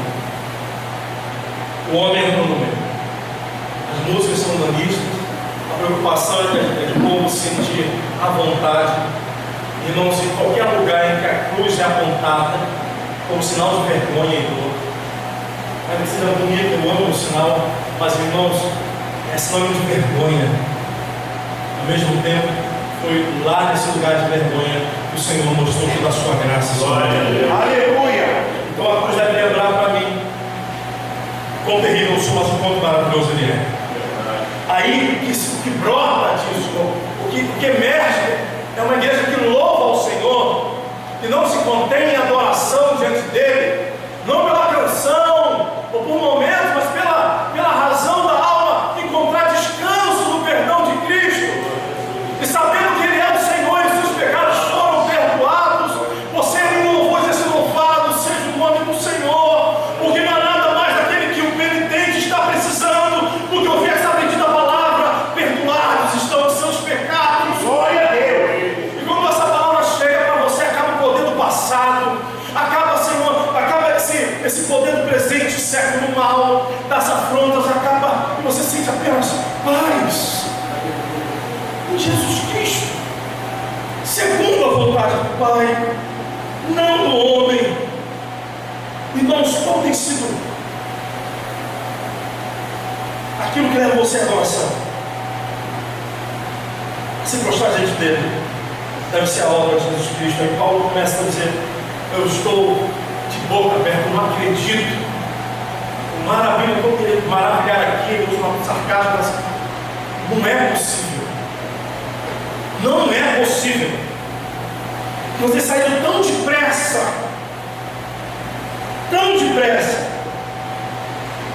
O homem é o número. As músicas são humanistas, a preocupação é de como sentir à vontade, irmãos, em qualquer lugar em que a cruz é apontada como sinal de vergonha e dor. Mas que seja bonito, eu amo o sinal, mas irmãos, é sinal de vergonha. Ao mesmo tempo, foi lá nesse lugar de vergonha que o Senhor mostrou toda a sua graça. Aleluia! Então a cruz deve lembrar para mim quão terrível eu sou, mas o quanto maravilhoso Ele é. Aí o que brota disso, o que emerge, é uma igreja que louva ao Senhor, que não se contém em adoração diante dEle, não pela canção ou por momentos, mas pela razão da alma, encontrar descanso no perdão de Cristo, e sabendo que Ele é o Senhor e seus pecados foram perdoados. Você é um louvor, seja louvado seja o nome do Senhor, porque não há nada mais daquele que o penitente está precisando do que ouvir essa bendita palavra: perdoados estão os seus pecados. Glória a Deus. E quando essa palavra chega para você, acaba o poder do passado, acaba, Senhor, acaba esse poder do presente, século mal, das afrontas, acaba, e você sente apenas paz em Jesus Cristo, segundo a vontade do Pai, não do homem. Irmãos, qual tem sido aquilo que leva você à adoração? Se prostrar diante dele deve ser a obra de Jesus Cristo. Aí Paulo começa a dizer: eu estou de boca aberta, não acredito. O maravilha, eu estou querendo maravilhar aqui, eu uso uma sarcasmo, mas não é possível. Não é possível você sair tão depressa,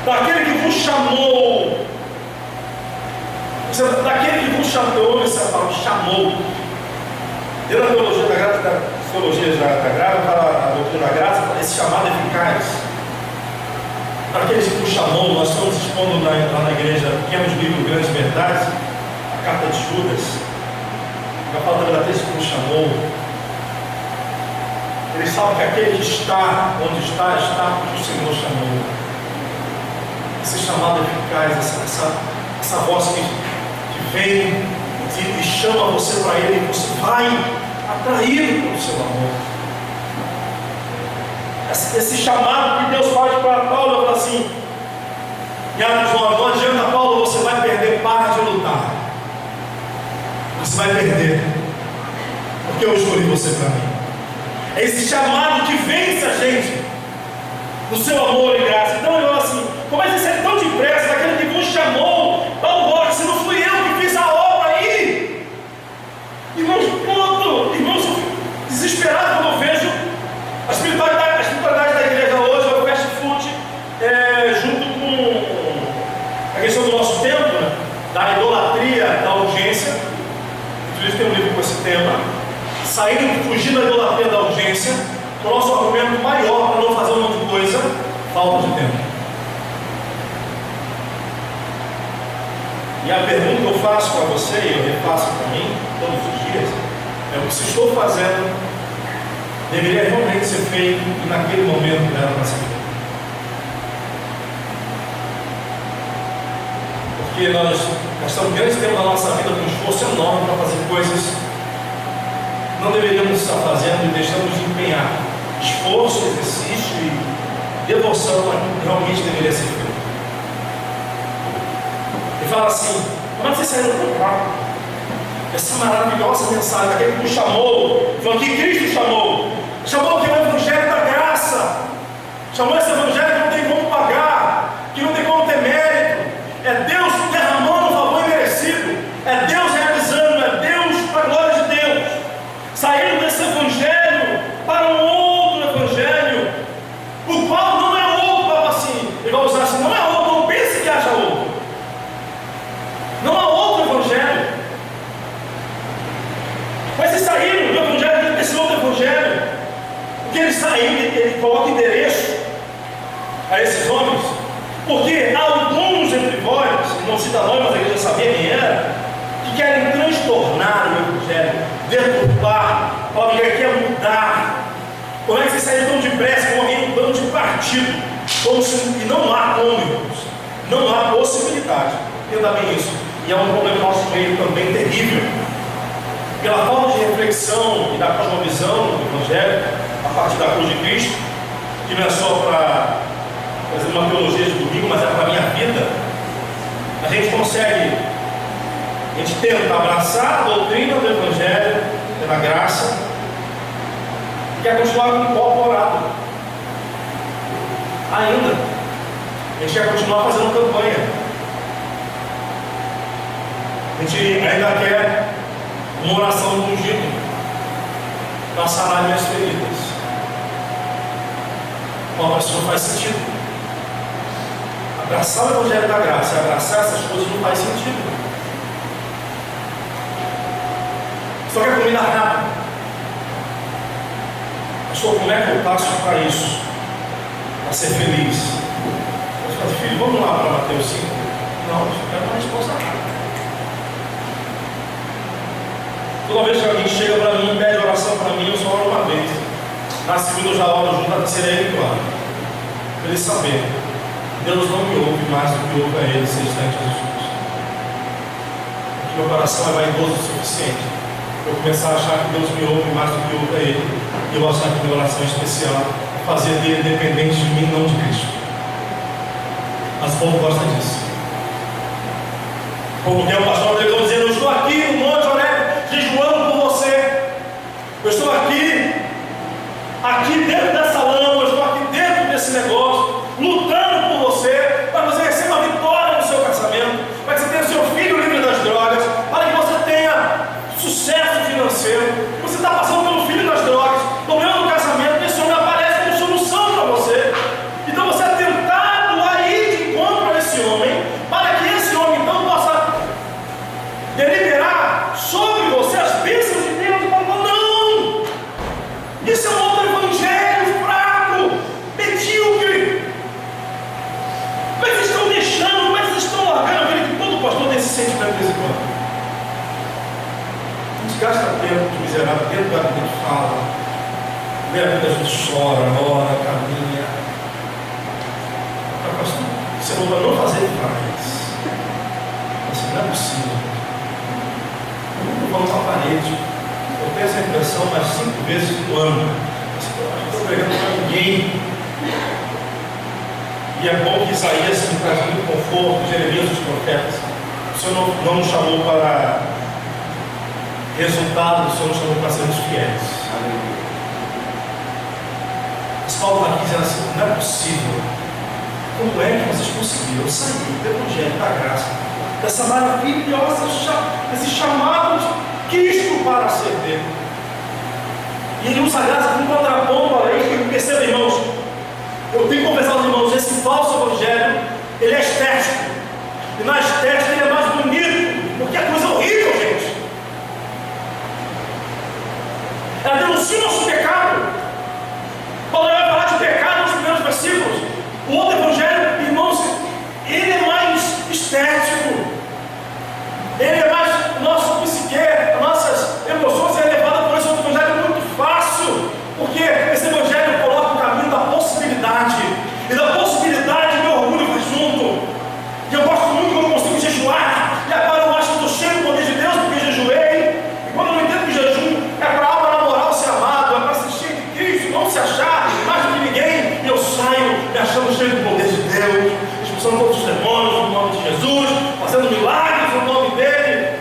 daquele que vos chamou, daquele que vos chamou, essa palavra, chamou. Dentro da teologia da graça, a doutrina da graça, esse chamado é eficaz. Para aqueles que nos chamou, nós estamos expondo lá na igreja pequenos livros, grandes verdades, a carta de Judas. Já fala também daqueles que nos chamou. Ele sabe que aquele que está onde está porque o Senhor chamou. Esse chamado eficaz, essa voz que vem e chama você para Ele, e você vai atraído pelo seu amor. Esse chamado que Deus faz para Paulo, eu falo assim, em Atos 9, não adianta, Paulo, você vai perder parte de lutar. Você vai perder, porque eu escolhi você para mim. É esse chamado que vence a gente no seu amor e graça. Então eu falo assim, como é que você é tão depressa daquele que vos chamou? Paulo Borges, se não fui eu que fiz a obra aí. Irmãos, irmãos, eu fico desesperado quando eu vejo a espiritualidade da igreja hoje, é o fast food, junto com a questão do nosso tempo, né? Da idolatria, da urgência. Inclusive tem um livro com esse tema, fugindo da idolatria da urgência. O nosso argumento maior para não fazer um monte de coisa, falta de tempo. E a pergunta que eu faço para você, e eu refaço para mim todos os dias, é o que se estou fazendo deveria realmente ser feito e naquele momento era para ser feito. Porque nós gastamos grande tempo da nossa vida com um esforço enorme para fazer coisas que não deveríamos estar fazendo e deixamos de empenhar esforço, exercício e devoção naquilo que realmente deveria ser feito. E fala assim, como é que vocês saíram do quarto? Essa maravilhosa mensagem, daquele que nos chamou, foi que Cristo chamou que é o Evangelho da graça, chamou esse Evangelho que não tem como pagar, que não tem como ter mérito, é Deus derramando um favor imerecido, é Deus realizando, é Deus para a glória de Deus, saindo desse Evangelho para um outro Evangelho, o qual não é outro, assim, ele vai usar assim, não é outro, não pense que haja outro, não há outro Evangelho, mas eles saíram do Evangelho desse outro Evangelho, porque eles saíram, ele coloca endereço a esses homens, porque alguns entre vós, não cita nome, mas a igreja sabia quem era, que querem transtornar o Evangelho, deturpar, podem quer mudar. Como é que vocês saíram tão depressa, como alguém mudando de partido? E não há como, irmãos, não há possibilidade. Entenda bem isso. E é um problema no nosso meio também terrível. Pela falta de reflexão e da cosmovisão do Evangelho, a partir da cruz de Cristo, que não é só para fazer uma teologia de domingo, mas é para a minha vida, a gente consegue, a gente tenta abraçar a doutrina do Evangelho, da graça, e quer continuar com o copo orado. Ainda, a gente quer continuar fazendo campanha, a gente ainda quer uma oração do ungido para sanar minhas feridas. Bom, mas isso não faz sentido. Abraçar o Evangelho da graça e abraçar essas coisas não faz sentido. Só quer comida rápida. Pastor, como é que eu passo para isso? Para ser feliz? Eu falo, filho, vamos lá para Mateus 5. Não, isso não é uma resposta rápida. Toda vez que alguém chega para mim e pede oração para mim, eu só oro uma vez. Na segunda eu já oro junto, na terceira é claro. Para ele saber, Deus não me ouve mais do que ouve a Ele, se está em Jesus. Porque meu coração é vaidoso o suficiente para eu começar a achar que Deus me ouve mais do que ouve a Ele, e eu achar que minha oração é especial, fazer dele dependente de mim, não de Cristo. Mas o povo gosta disso. Como tem o pastor Rodrigo dizendo, eu estou aqui no Monte Oreb, jejuando por você. Eu estou aqui dentro dessa lama, eu estou aqui dentro desse negócio, lutando por você, para que você receba uma vitória no seu casamento, para que você tenha seu filho livre das drogas, para que você tenha sucesso financeiro. Você está passando pelo filho das drogas, problema no casamento, esse homem aparece como solução para você. Então você é tentado a ir de encontro a esse homem, para que esse homem então possa deliberar sobre você as bênçãos de Deus. E fala, não! Isso é um outro evangelho fraco, medíocre. a Bíblia fala. Lê a Bíblia, a gente chora, ora, caminha. Você não vai não fazer mais. Assim, não é possível. Vamos à parede. Eu tenho essa impressão mais 5 vezes no ano. Eu não estou pregando para ninguém. E é bom que Isaías me traz muito conforto, Jeremias, os profetas. O Senhor não nos chamou para resultado, o Senhor nos chamou para sermos fiéis. Mas Paulo está aqui dizendo assim: não é possível. Como é que vocês conseguiram sair do Evangelho da Graça, dessa maravilhosa, desse chamado de Cristo para ser dele? E ele usa a graça como contraponto à lei. Perceba, irmãos, eu tenho que confessar aos irmãos, esse falso Evangelho, ele é estético. E na estética ele é mais bonito, porque é coisa horrível, gente. Ela denuncia o nosso pecado. Paulo vai falar de pecado nos primeiros versículos. O outro Evangelho, irmãos, ele é mais estético. Ele é mais nosso psique, nossas emoções é elevada por esse outro Evangelho muito fácil. Porque esse Evangelho coloca o caminho da possibilidade. E da possibilidade meu orgulho vai junto. E eu gosto muito quando eu consigo jejuar. E agora eu acho que estou cheio do poder de Deus porque jejuei. E quando eu não entendo que jejum é para a alma na moral ser amado, é para ser cheio de Cristo, não se achar mais do que ninguém. E eu saio me achando cheio do poder de Deus, expulsando todos os demônios no nome de Jesus, fazendo milagres no nome dele.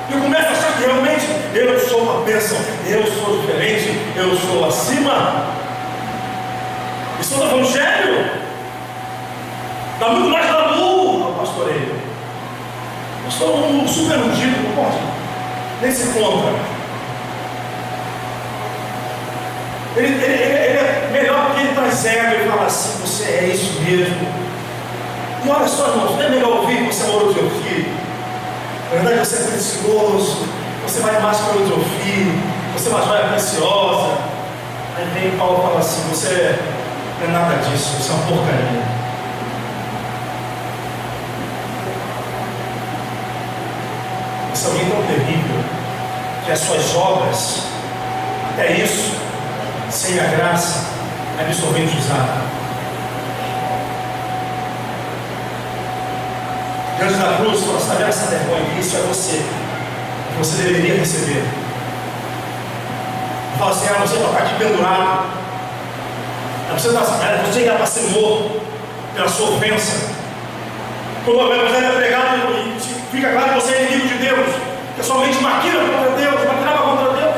E eu começo a achar que realmente eu sou uma bênção, eu sou diferente, eu sou acima. Isso é o Evangelho. Dá muito mais glamour ao pastoreio. Pastor é um super ungido, não pode nem se conta. Ele é melhor porque ele traz ego e fala assim: você é isso mesmo. E olha só, irmãos, não é melhor ouvir que você amou o teu filho? Na verdade, você é precioso, você vai mais para o teu filho, você mais vai preciosa. Aí vem Paulo e fala assim: você não é nada disso, você é uma porcaria. Você é alguém tão terrível que as suas obras, até isso, sem a graça, é absorvente usada. Diante da cruz, quando você está vendo essa vergonha, isso é você, que você deveria receber. Fala assim: você está aqui pendurado, você irá para ser morto pela sua ofensa. Quando o Evangelho é pregado e fica claro que você é inimigo de Deus, que a sua mente maquina contra Deus, maquinava contra Deus.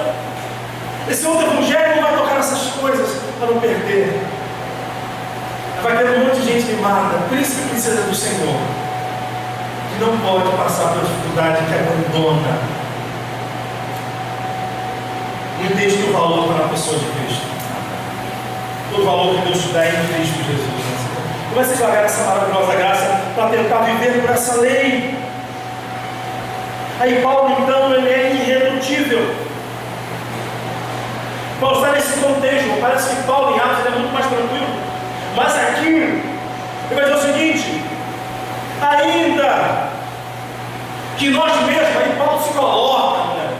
Esse outro Evangelho não vai tocar nessas coisas para não perder. Vai ter um monte de gente mimada, príncipe e princesa do Senhor, que não pode passar pela dificuldade, que abandona. Não entende que o valor está na pessoa de Cristo. Todo o valor que Deus te dá é em Cristo Jesus. Comece a declarar essa maravilhosa graça para tentar viver por essa lei. Aí Paulo, então, ele é irredutível. Paulo está nesse contexto. Parece que Paulo em Atos é muito mais tranquilo. Mas aqui, ele vai dizer o seguinte: ainda que nós mesmos, aí Paulo se coloca, né?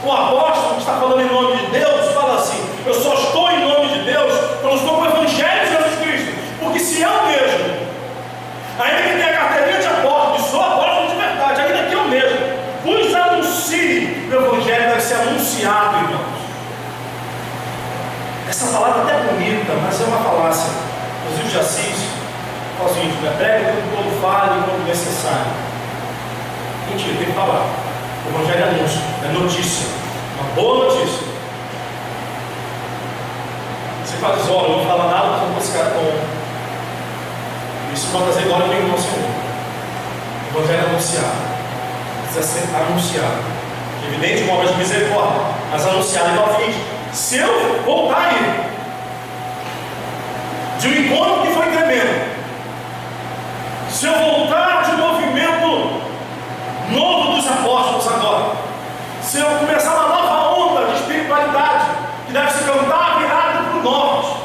O apóstolo que está falando em nome de Deus fala assim: eu só estou em nome de Deus quando estou com o Evangelho de Jesus Cristo. Porque se eu mesmo, ainda que tenha a carteirinha de apóstolo, e sou apóstolo de verdade, ainda que eu mesmo vos anuncie, o Evangelho deve ser anunciado, irmãos. Essa palavra até é bonita, mas é uma falácia. Os de Assis fala o seguinte: prega quando todo fala e quando necessário. Mentira, tem que falar. O Evangelho é anúncio, é notícia, uma boa notícia. Você fala assim: olha, eu não falo nada, mas não vou ficar com isso. Pode trazer glória para o nosso Senhor. O Evangelho é anunciado, precisa ser anunciado. Evidente, uma obra de misericórdia, mas anunciado. Então é o seguinte: se eu voltar aí de um encontro que foi tremendo, se eu voltar de um movimento novo dos apóstolos agora, se eu começar uma nova onda de espiritualidade, que deve se cantar virado para o norte,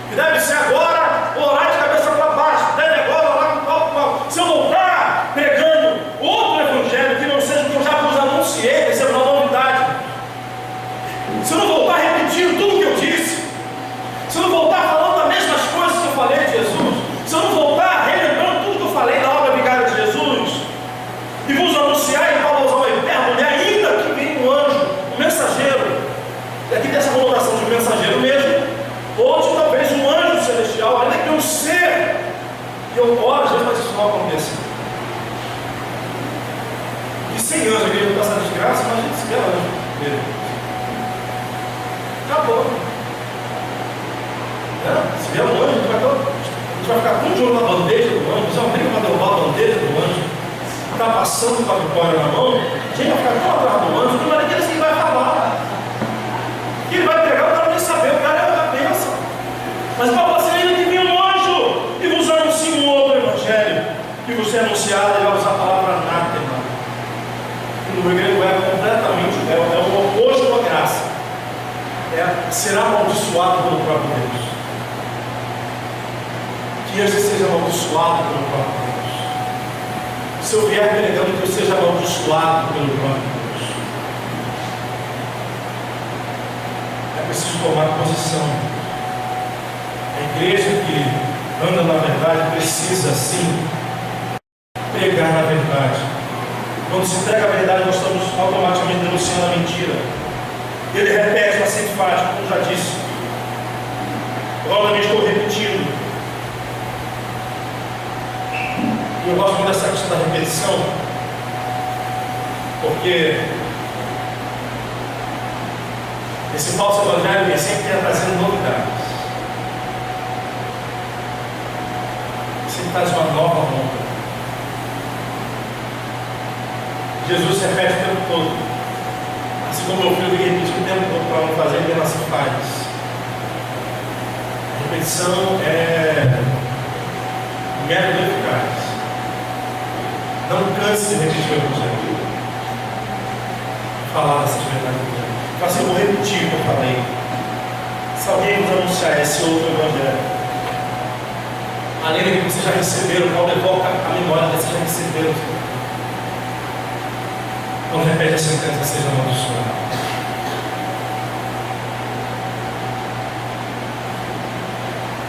que deve ser agora orar de cabeça para baixo, deve agora orar com o palco para baixo. Se eu voltar pregando outro Evangelho que não seja o que eu já vos anunciei, vai ser uma novidade. Eu oro às vezes para que isso não aconteça. E 100 anos a igreja vai passar desgraça, mas a gente espera anjo. Acabou. Se vier um anjo, a gente vai ficar com de olho na bandeja do anjo. Você não tem que derrubar a bandeja do anjo. Está passando com a vitória na mão, a gente vai ficar tão atrás do anjo, de maneira que ele vai falar. E ele vai pegar, o cara nem saber, o cara é uma bênção. Mas Paulo assim, ainda que vinha um anjo e vos anuncia um outro evangelho, que você é anunciado, ele vai usar a palavra anátema. Que no grego é completamente, é o oposto da graça. Será amaldiçoado pelo próprio Deus. Que esse seja amaldiçoado pelo próprio Deus. Se eu vier pregando, que eu seja amaldiçoado pelo próprio Deus. É preciso tomar posição. A igreja que anda na verdade precisa sim pregar na verdade. Quando se prega a verdade, nós estamos automaticamente denunciando a mentira. Ele repete, mas sempre faz, como já disse. Novamente estou repetindo. Eu gosto muito dessa questão da repetição, porque esse falso evangelho vem sempre trazendo novidades. Sempre traz uma nova onda. Jesus repete o tempo todo. Assim como meu filho repete o tempo todo para não fazer, ele assim faz. A repetição é um método eficaz. Não canse de repetir o evangelho. Falar dessas verdades. Mas eu vou repetir o que eu falei. Se alguém nos anunciar esse outro evangelho, além de que vocês já receberam, Paulo evoca a memória de que vocês já receberam. Quando repete a sentença, seja amaldiçoado.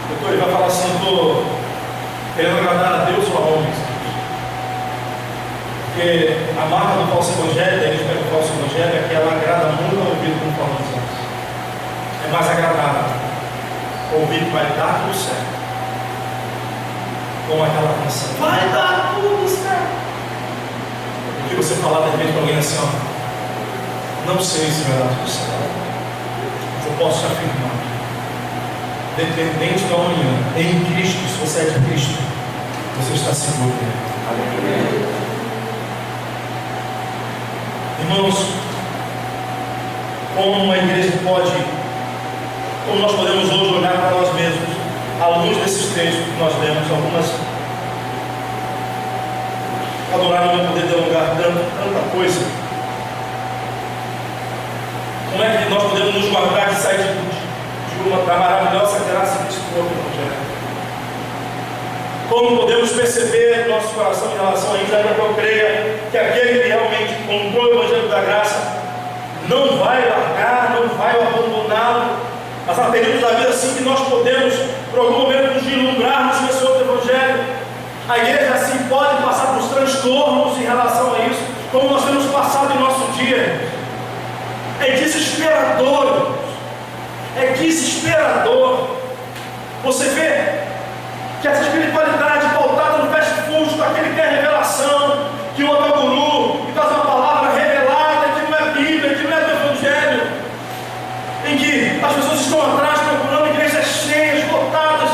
Doutor, ele vai falar assim: estou querendo agradar a Deus ou a homens. Porque a marca do falso evangelho, da igreja pelo falso evangelho, é que ela agrada muito ao ouvido, como falamos antes. É mais agradável. O ouvido vai dar tudo certo. Como aquela canção: vai dar tudo certo. O que você falar de repente para alguém assim: ó, não sei se vai dar tudo certo, mas eu posso te afirmar, dependente da união em Cristo, se você é de Cristo, você está seguro dele. Amém. Irmãos, como a igreja pode, como nós podemos hoje olhar para nós mesmos, alguns desses textos que nós lemos, algumas adorar não poder delongar tanta coisa. Como é que nós podemos nos guardar de sair de uma da maravilhosa graça desse próprio Evangelho? Como podemos perceber no nosso coração em relação a isso, ainda que eu creia que aquele que realmente comprou o Evangelho da Graça não vai largar, não vai abandoná-lo, mas há períodos da vida assim que nós podemos, por algum momento, nos deslumbrarmos nesse outro Evangelho. A igreja assim pode passar por transtornos em relação a isso, como nós temos passado em nosso dia. É desesperador, é desesperador. Você vê que essa espiritualidade pautada no fast food, com aquele que quer revelação, que o outro guru, que traz uma palavra revelada, que não é Bíblia, que não é do Evangelho, em que as pessoas estão atrás procurando igrejas cheias, lotadas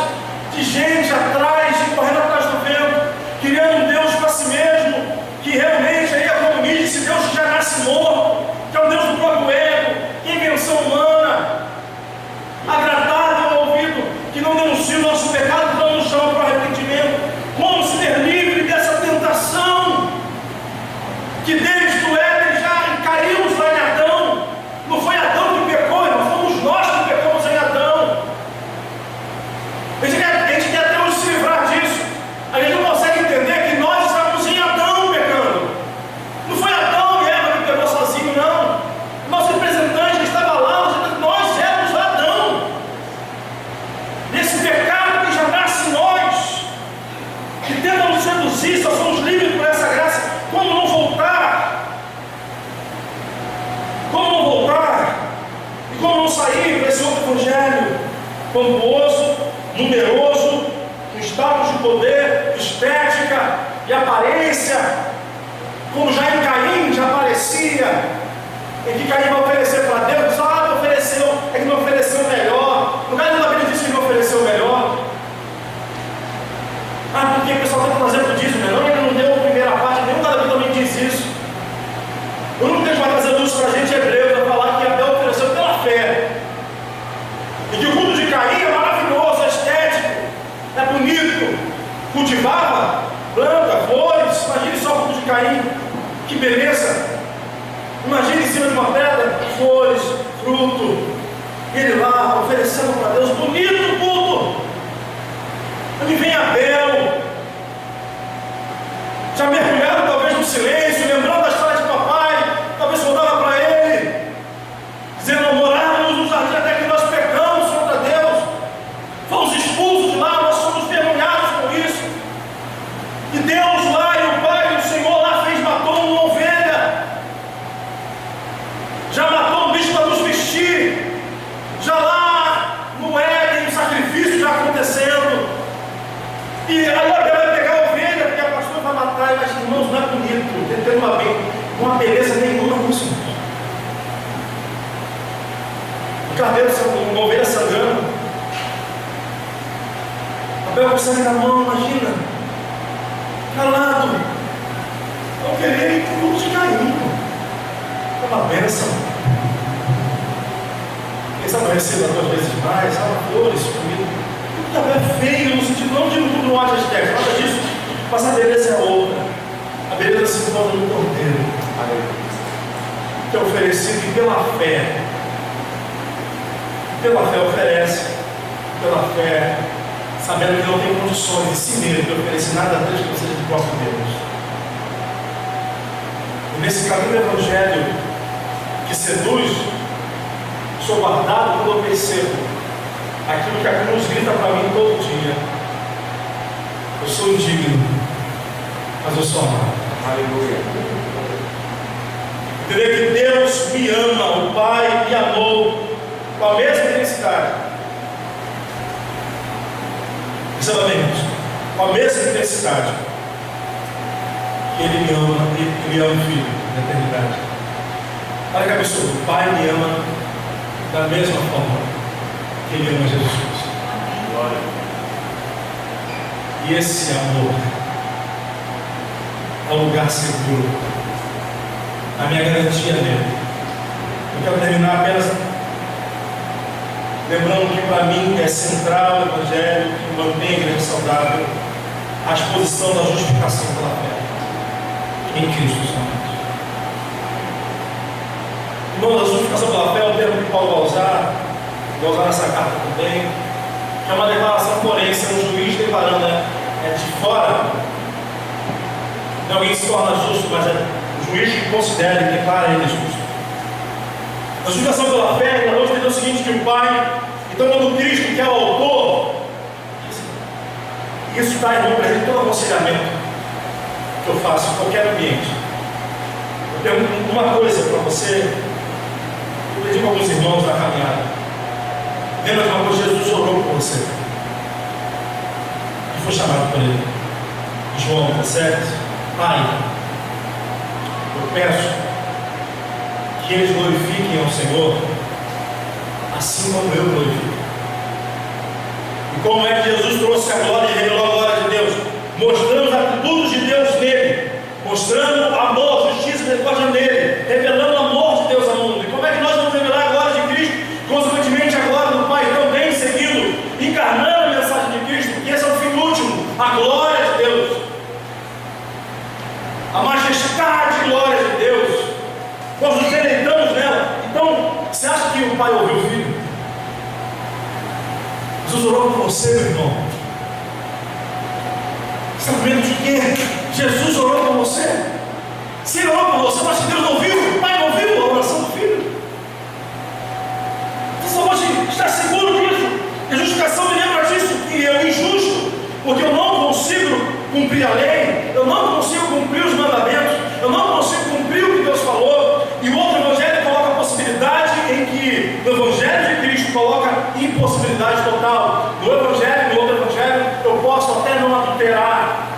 de gente atrás, e correndo atrás do vento, criando um Deus para si mesmo, que realmente aí é como diz, esse Deus que já nasce morto, que é um Deus do próprio ego, invenção humana, agradável ao ouvido, que não denuncia o nosso pecado, que não nos chama para o arrependimento. Como se ter livre dessa tentação que desde o Éden já caímos lá em Adão? Não foi Adão que pecou, não fomos nós que pecamos em Adão. A gente quer até hoje se livrar disso. A gente não consegue entender que nós estávamos em Adão pecando. Não foi Adão e Eva que pecou sozinho, não. Nosso representante que estava lá, nós éramos Adão. Nesse pecado que já nasce em nós, que tenta nos seduzir, só somos livres por essa graça. Como não voltar? Como não voltar? E como não sair para esse outro Evangelho pomposo, numeroso, um status de poder, estética e aparência, como já em Caim já aparecia, em que Caim vai oferecer para Deus, me ofereceu, é que me ofereceu melhor. No caso da Bíblia diz que me ofereceu melhor. Porque o pessoal está trazendo o dízimo, não, ele não deu a primeira parte, nenhum da Bíblia também diz isso. O único que vai trazer luz para a gente é Hebreu, para falar que Abel ofereceu pela fé. E que o culto de Caim é maravilhoso, é estético, é bonito, cultivava planta, flores. Imagine só o culto de Caim, que beleza. Imagine em cima de uma pedra, flores, fruto, ele lá oferecendo para Deus, bonito o culto. Aí vem Abel, já mergulhado talvez no silêncio, lembrando da história de papai, talvez voltava para ele, dizendo: morávamos no jardim até que nós pecamos contra Deus, fomos expulsos de lá, nós somos mergulhados com isso. E Deus lá, e o Pai, o Senhor lá matou uma ovelha, já matou um bicho para nos vestir, já lá no Éden, o sacrifício já acontecendo. E aí Abel vai pegar a ovelha, porque a pastora vai matar, e vai dizer: irmãos, não é bonito, ele tem uma beleza nenhuma com isso. O carneiro, uma ovelha sangrando, Abel com sangue na mão, imagina, calado, eu queria ir para o culto de Caim, é uma bênção. Quem sabe receba 2 vezes mais, flores, comida. É feio, no sentido, não digo tudo no ato estético, nada disso, mas a beleza é outra. A beleza se encontra no cordeiro, que é oferecido e pela fé oferece, pela fé, sabendo que não tem condições de si mesmo de oferecer nada a Deus que não seja do próprio Deus. E nesse caminho do Evangelho que seduz, sou guardado quando eu percebo aquilo que a cruz grita para mim todo dia: eu sou indigno, mas eu sou amado. Aleluia. Entender que Deus me ama, o Pai me amou com a mesma intensidade. Perceba bem isso, com a mesma intensidade que Ele me ama, e me ama o Filho na eternidade. Olha que absurdo, o Pai me ama da mesma forma que Ele ama Jesus Cristo. Glória. E esse amor é um lugar seguro, a minha garantia nele. Eu quero terminar apenas lembrando que para mim é central o Evangelho que mantém a igreja saudável, a exposição da justificação pela fé em Cristo somente. Irmãos, a justificação pela fé é o termo que Paulo vai usar nessa carta também, que é uma declaração forense, é um juiz declarando, de fora, não alguém se torna justo, mas é o juiz que considera e declara ele justo. A justificação pela fé, nós vamos entender o seguinte, que o Pai, então quando Cristo, que é o autor, isso está em presente em todo aconselhamento que eu faço em qualquer ambiente. Eu pergunto uma coisa para você, eu pedi para alguns irmãos da caminhada. Lembra de uma coisa? Jesus orou por você e foi chamado por Ele. João 17: Pai, eu peço que eles glorifiquem ao Senhor assim como eu glorifico. E como é que Jesus trouxe a glória e revelou a glória de Deus? Mostrando os atributos de Deus nele, mostrando amor, justiça e misericórdia nele, revelando o amor de Deus ao mundo. E como é que nós vamos revelar a glória de Cristo? Consequentemente a glória do Pai também seguindo, encarnando a mensagem de Cristo, porque esse é o fim último, a glória de Deus, a majestade e glória de Deus. Nós nos deleitamos nela. Então, você acha que o Pai ouviu o Filho? Jesus orou por você, meu irmão. Você está vendo de quê? Jesus orou por você. Se Ele orou por você, mas Deus não ouviu, o Pai não ouviu a oração do Filho. Você só pode estar seguro disso. A justificação me lembra disso, que é injusto, porque eu não consigo cumprir a lei, eu não consigo cumprir os mandamentos, eu não consigo cumprir o que Deus falou. E o outro evangelho coloca a possibilidade em que no evangelho de Cristo coloca impossibilidade total. No evangelho, no outro evangelho, eu posso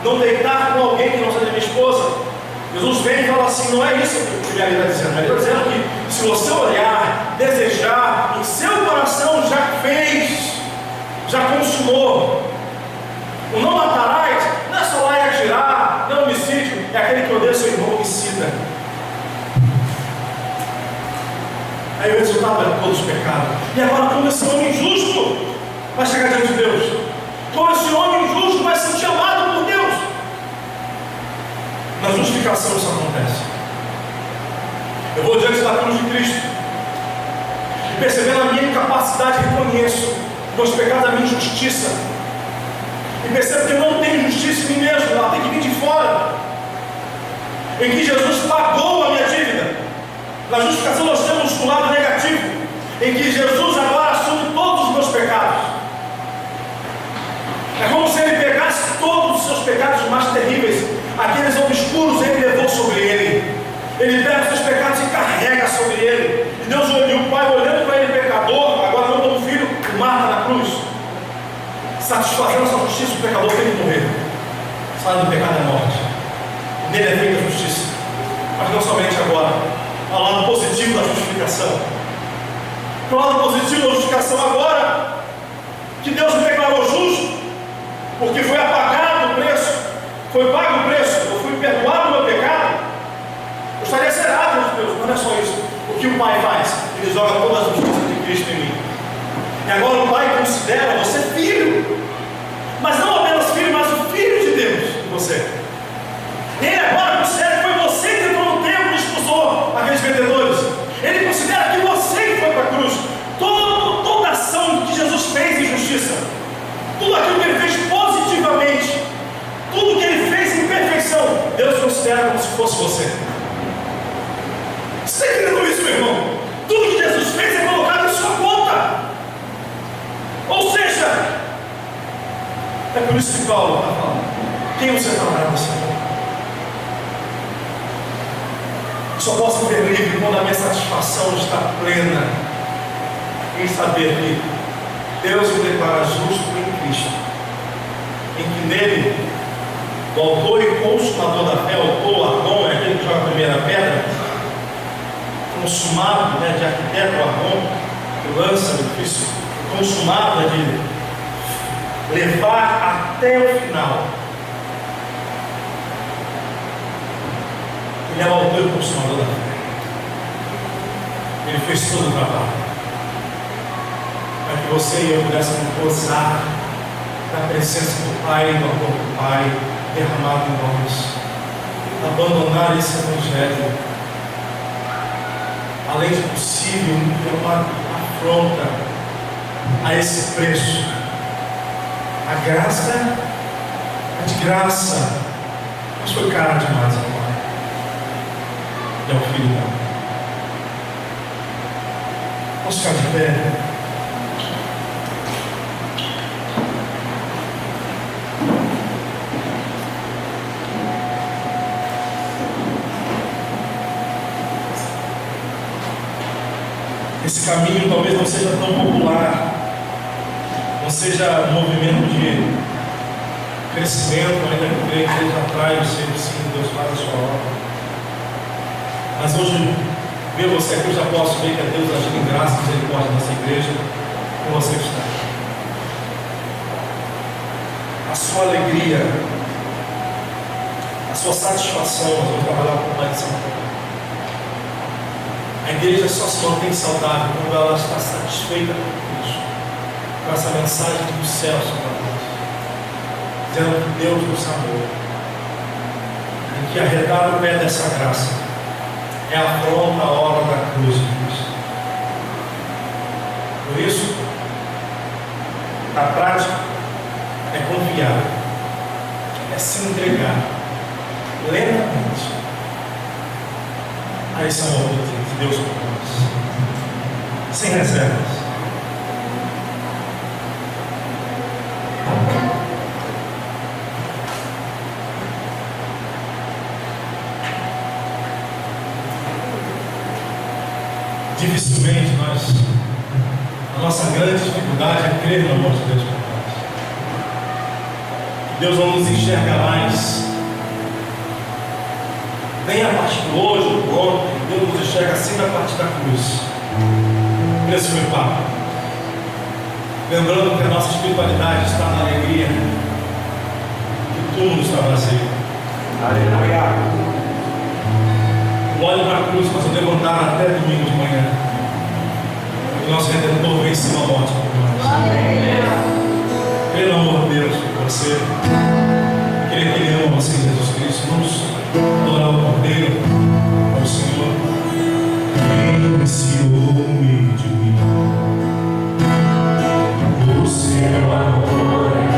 não deitar com alguém que não seja minha esposa. Jesus vem e fala assim: não é isso que ele está dizendo. Ele está dizendo que se você olhar, desejar, em seu coração já fez, já consumou. O não matarás não é só lá e atirar, não é homicídio, é aquele que odeia seu irmão homicida. Aí o resultado é todos os pecados. E agora, como esse homem injusto vai chegar diante de Deus? Como esse homem injusto vai se sentir amado por Deus? Na justificação isso acontece. Eu vou diante da cruz de Cristo e, percebendo a minha incapacidade, reconheço meus pecados, a minha injustiça, e percebo que eu não tenho justiça em mim mesmo, ela tem que vir de fora. Em que Jesus pagou a minha dívida. Na justificação nós temos o lado negativo, em que Jesus agora assume todos os meus pecados. É como se ele pegasse todos os seus pecados mais terríveis, aqueles obscuros, ele levou sobre ele. Ele pega os seus pecados e carrega sobre ele. E Deus olhou, o Pai olhando para ele pecador, agora não como filho, mata na cruz, satisfazendo a sua justiça. O pecador tem que morrer. Sabe, do pecado é morte. Nele é feita a justiça. Mas não somente agora. Ao lado positivo da justificação. Para o lado positivo da justificação agora, que Deus me declarou justo, porque foi apagado o preço, foi pago o preço, eu fui perdoado o meu pecado. Eu estaria zerado de Deus, mas não é só isso. O que o Pai faz? Ele joga toda a justiça de Cristo em mim. E agora o Pai considera você filho, mas não apenas filho, mas o Filho de Deus em você. Ele agora considera que foi você que entrou no templo e expulsou aqueles vendedores. Ele considera que você que foi para a cruz. Toda a ação que Jesus fez em justiça, tudo aquilo que ele fez positivamente, tudo que ele fez em perfeição, Deus considera como se fosse você. Você está entendendo isso, meu irmão? Tudo que Jesus fez é colocado em sua conta. Ou seja, é por isso que Paulo está falando: quem você trabalha nessa conta? Eu só posso ver livre quando a minha satisfação está plena em saber que Deus me declara justo em Cristo, em que nele o autor e consumador da fé, o Argon, é aquele que joga a primeira pedra, consumado, de arquiteto, Argon, que lança o edifício, consumado é de levar até o final. Ele é o autor e consumador da fé. Ele fez todo o trabalho para que você e eu pudéssemos gozar da presença do Pai, do amor do Pai derramado em nós, abandonar esse evangelho, além de possível, uma afronta a esse preço. A graça é de graça, mas foi caro demais ao Pai. É o Filho da Mãe. Vamos ficar de pé. Esse caminho talvez não seja tão popular, não seja um movimento de crescimento, ainda que creio que Deus atrai o seu sim, Deus faz a sua obra. Mas hoje, ver você aqui, eu já posso ver que é Deus agindo em graça e misericórdia nessa igreja, com você que está. A sua alegria, a sua satisfação, nós vamos trabalhar com mais de São Paulo. A igreja só se mantém saudável quando ela está satisfeita com Cristo, com essa mensagem do céu sobre nós, dizendo que Deus nos amou, e que arredar o pé dessa graça é a pronta hora da cruz de Cristo. Por isso, a prática é confiar, é se entregar lentamente a esse amor de Deus por nós, sem reservas. Dificilmente a nossa grande dificuldade é crer no amor de Deus por nós. Deus não nos enxerga mais nem a partir de hoje ou de ontem. Deus nos enxerga sempre a partir da cruz. Esse foi o papo. Lembrando que a nossa espiritualidade está na alegria, que o túmulo está vazio.
Aleluia.
Olhe para a cruz, mas eu levantar até domingo de manhã. O nosso Redentor venceu a morte por nós. Pelo amor de Deus por você. Queria que Ele ama você, Jesus Cristo. Vamos adorar o Cordeiro, ao Senhor. Quem ciúme de mim, o seu amor é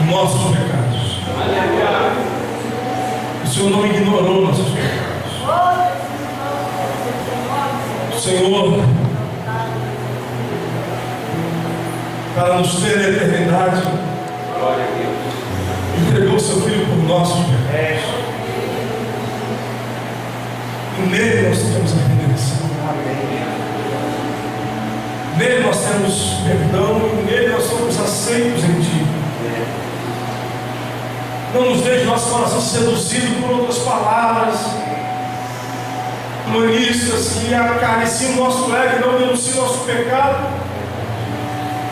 nossos pecados.
Senhor não ignorou nossos pecados. O Senhor, para nos ter a eternidade,
Glória a Deus.
entregou o seu Filho por nossos pecados. E nele nós temos a redenção. Nele nós temos perdão e nele nós somos aceitos em Ti. Não nos deixe nosso coração seduzido por outras palavras humanistas que acariciam o nosso ego e não denunciam o nosso pecado.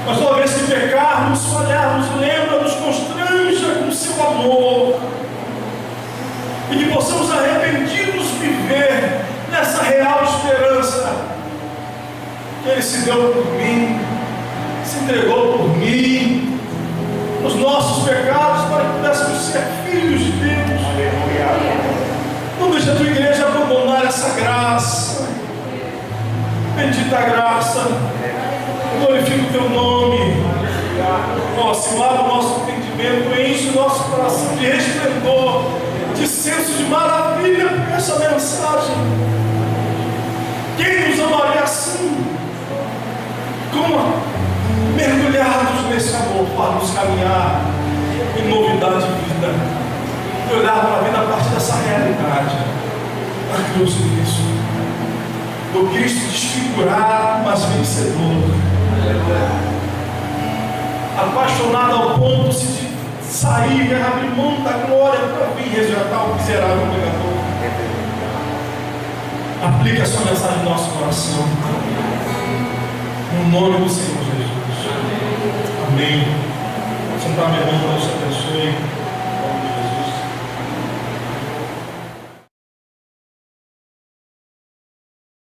Mas toda vez que pecarmos, falharmos, lembra, nos constranja com o seu amor. E que possamos arrependidos viver nessa real esperança. Que Ele se deu por mim, se entregou por mim, nos nossos pecados, para que pudéssemos ser filhos de Deus. Não deixe a tua igreja abandonar essa graça. Bendita graça. Glorifica o teu nome. Nossa, lava o nosso entendimento, enche o nosso coração de resplendor, de senso de maravilha por essa mensagem. Quem nos amaria assim? Como mergulhados nesse amor para nos caminhar em novidade de vida, e olhar para a vida a partir dessa realidade. A cruz de Cristo, do Cristo desfigurado, mas vencedor, apaixonado ao ponto de sair e abrir mão da glória para vir resgatar o miserável pecador. Aplique a sua mensagem no nosso coração, no nome do Senhor Jesus. Amém. Sentar, meu irmão, Deus te abençoe.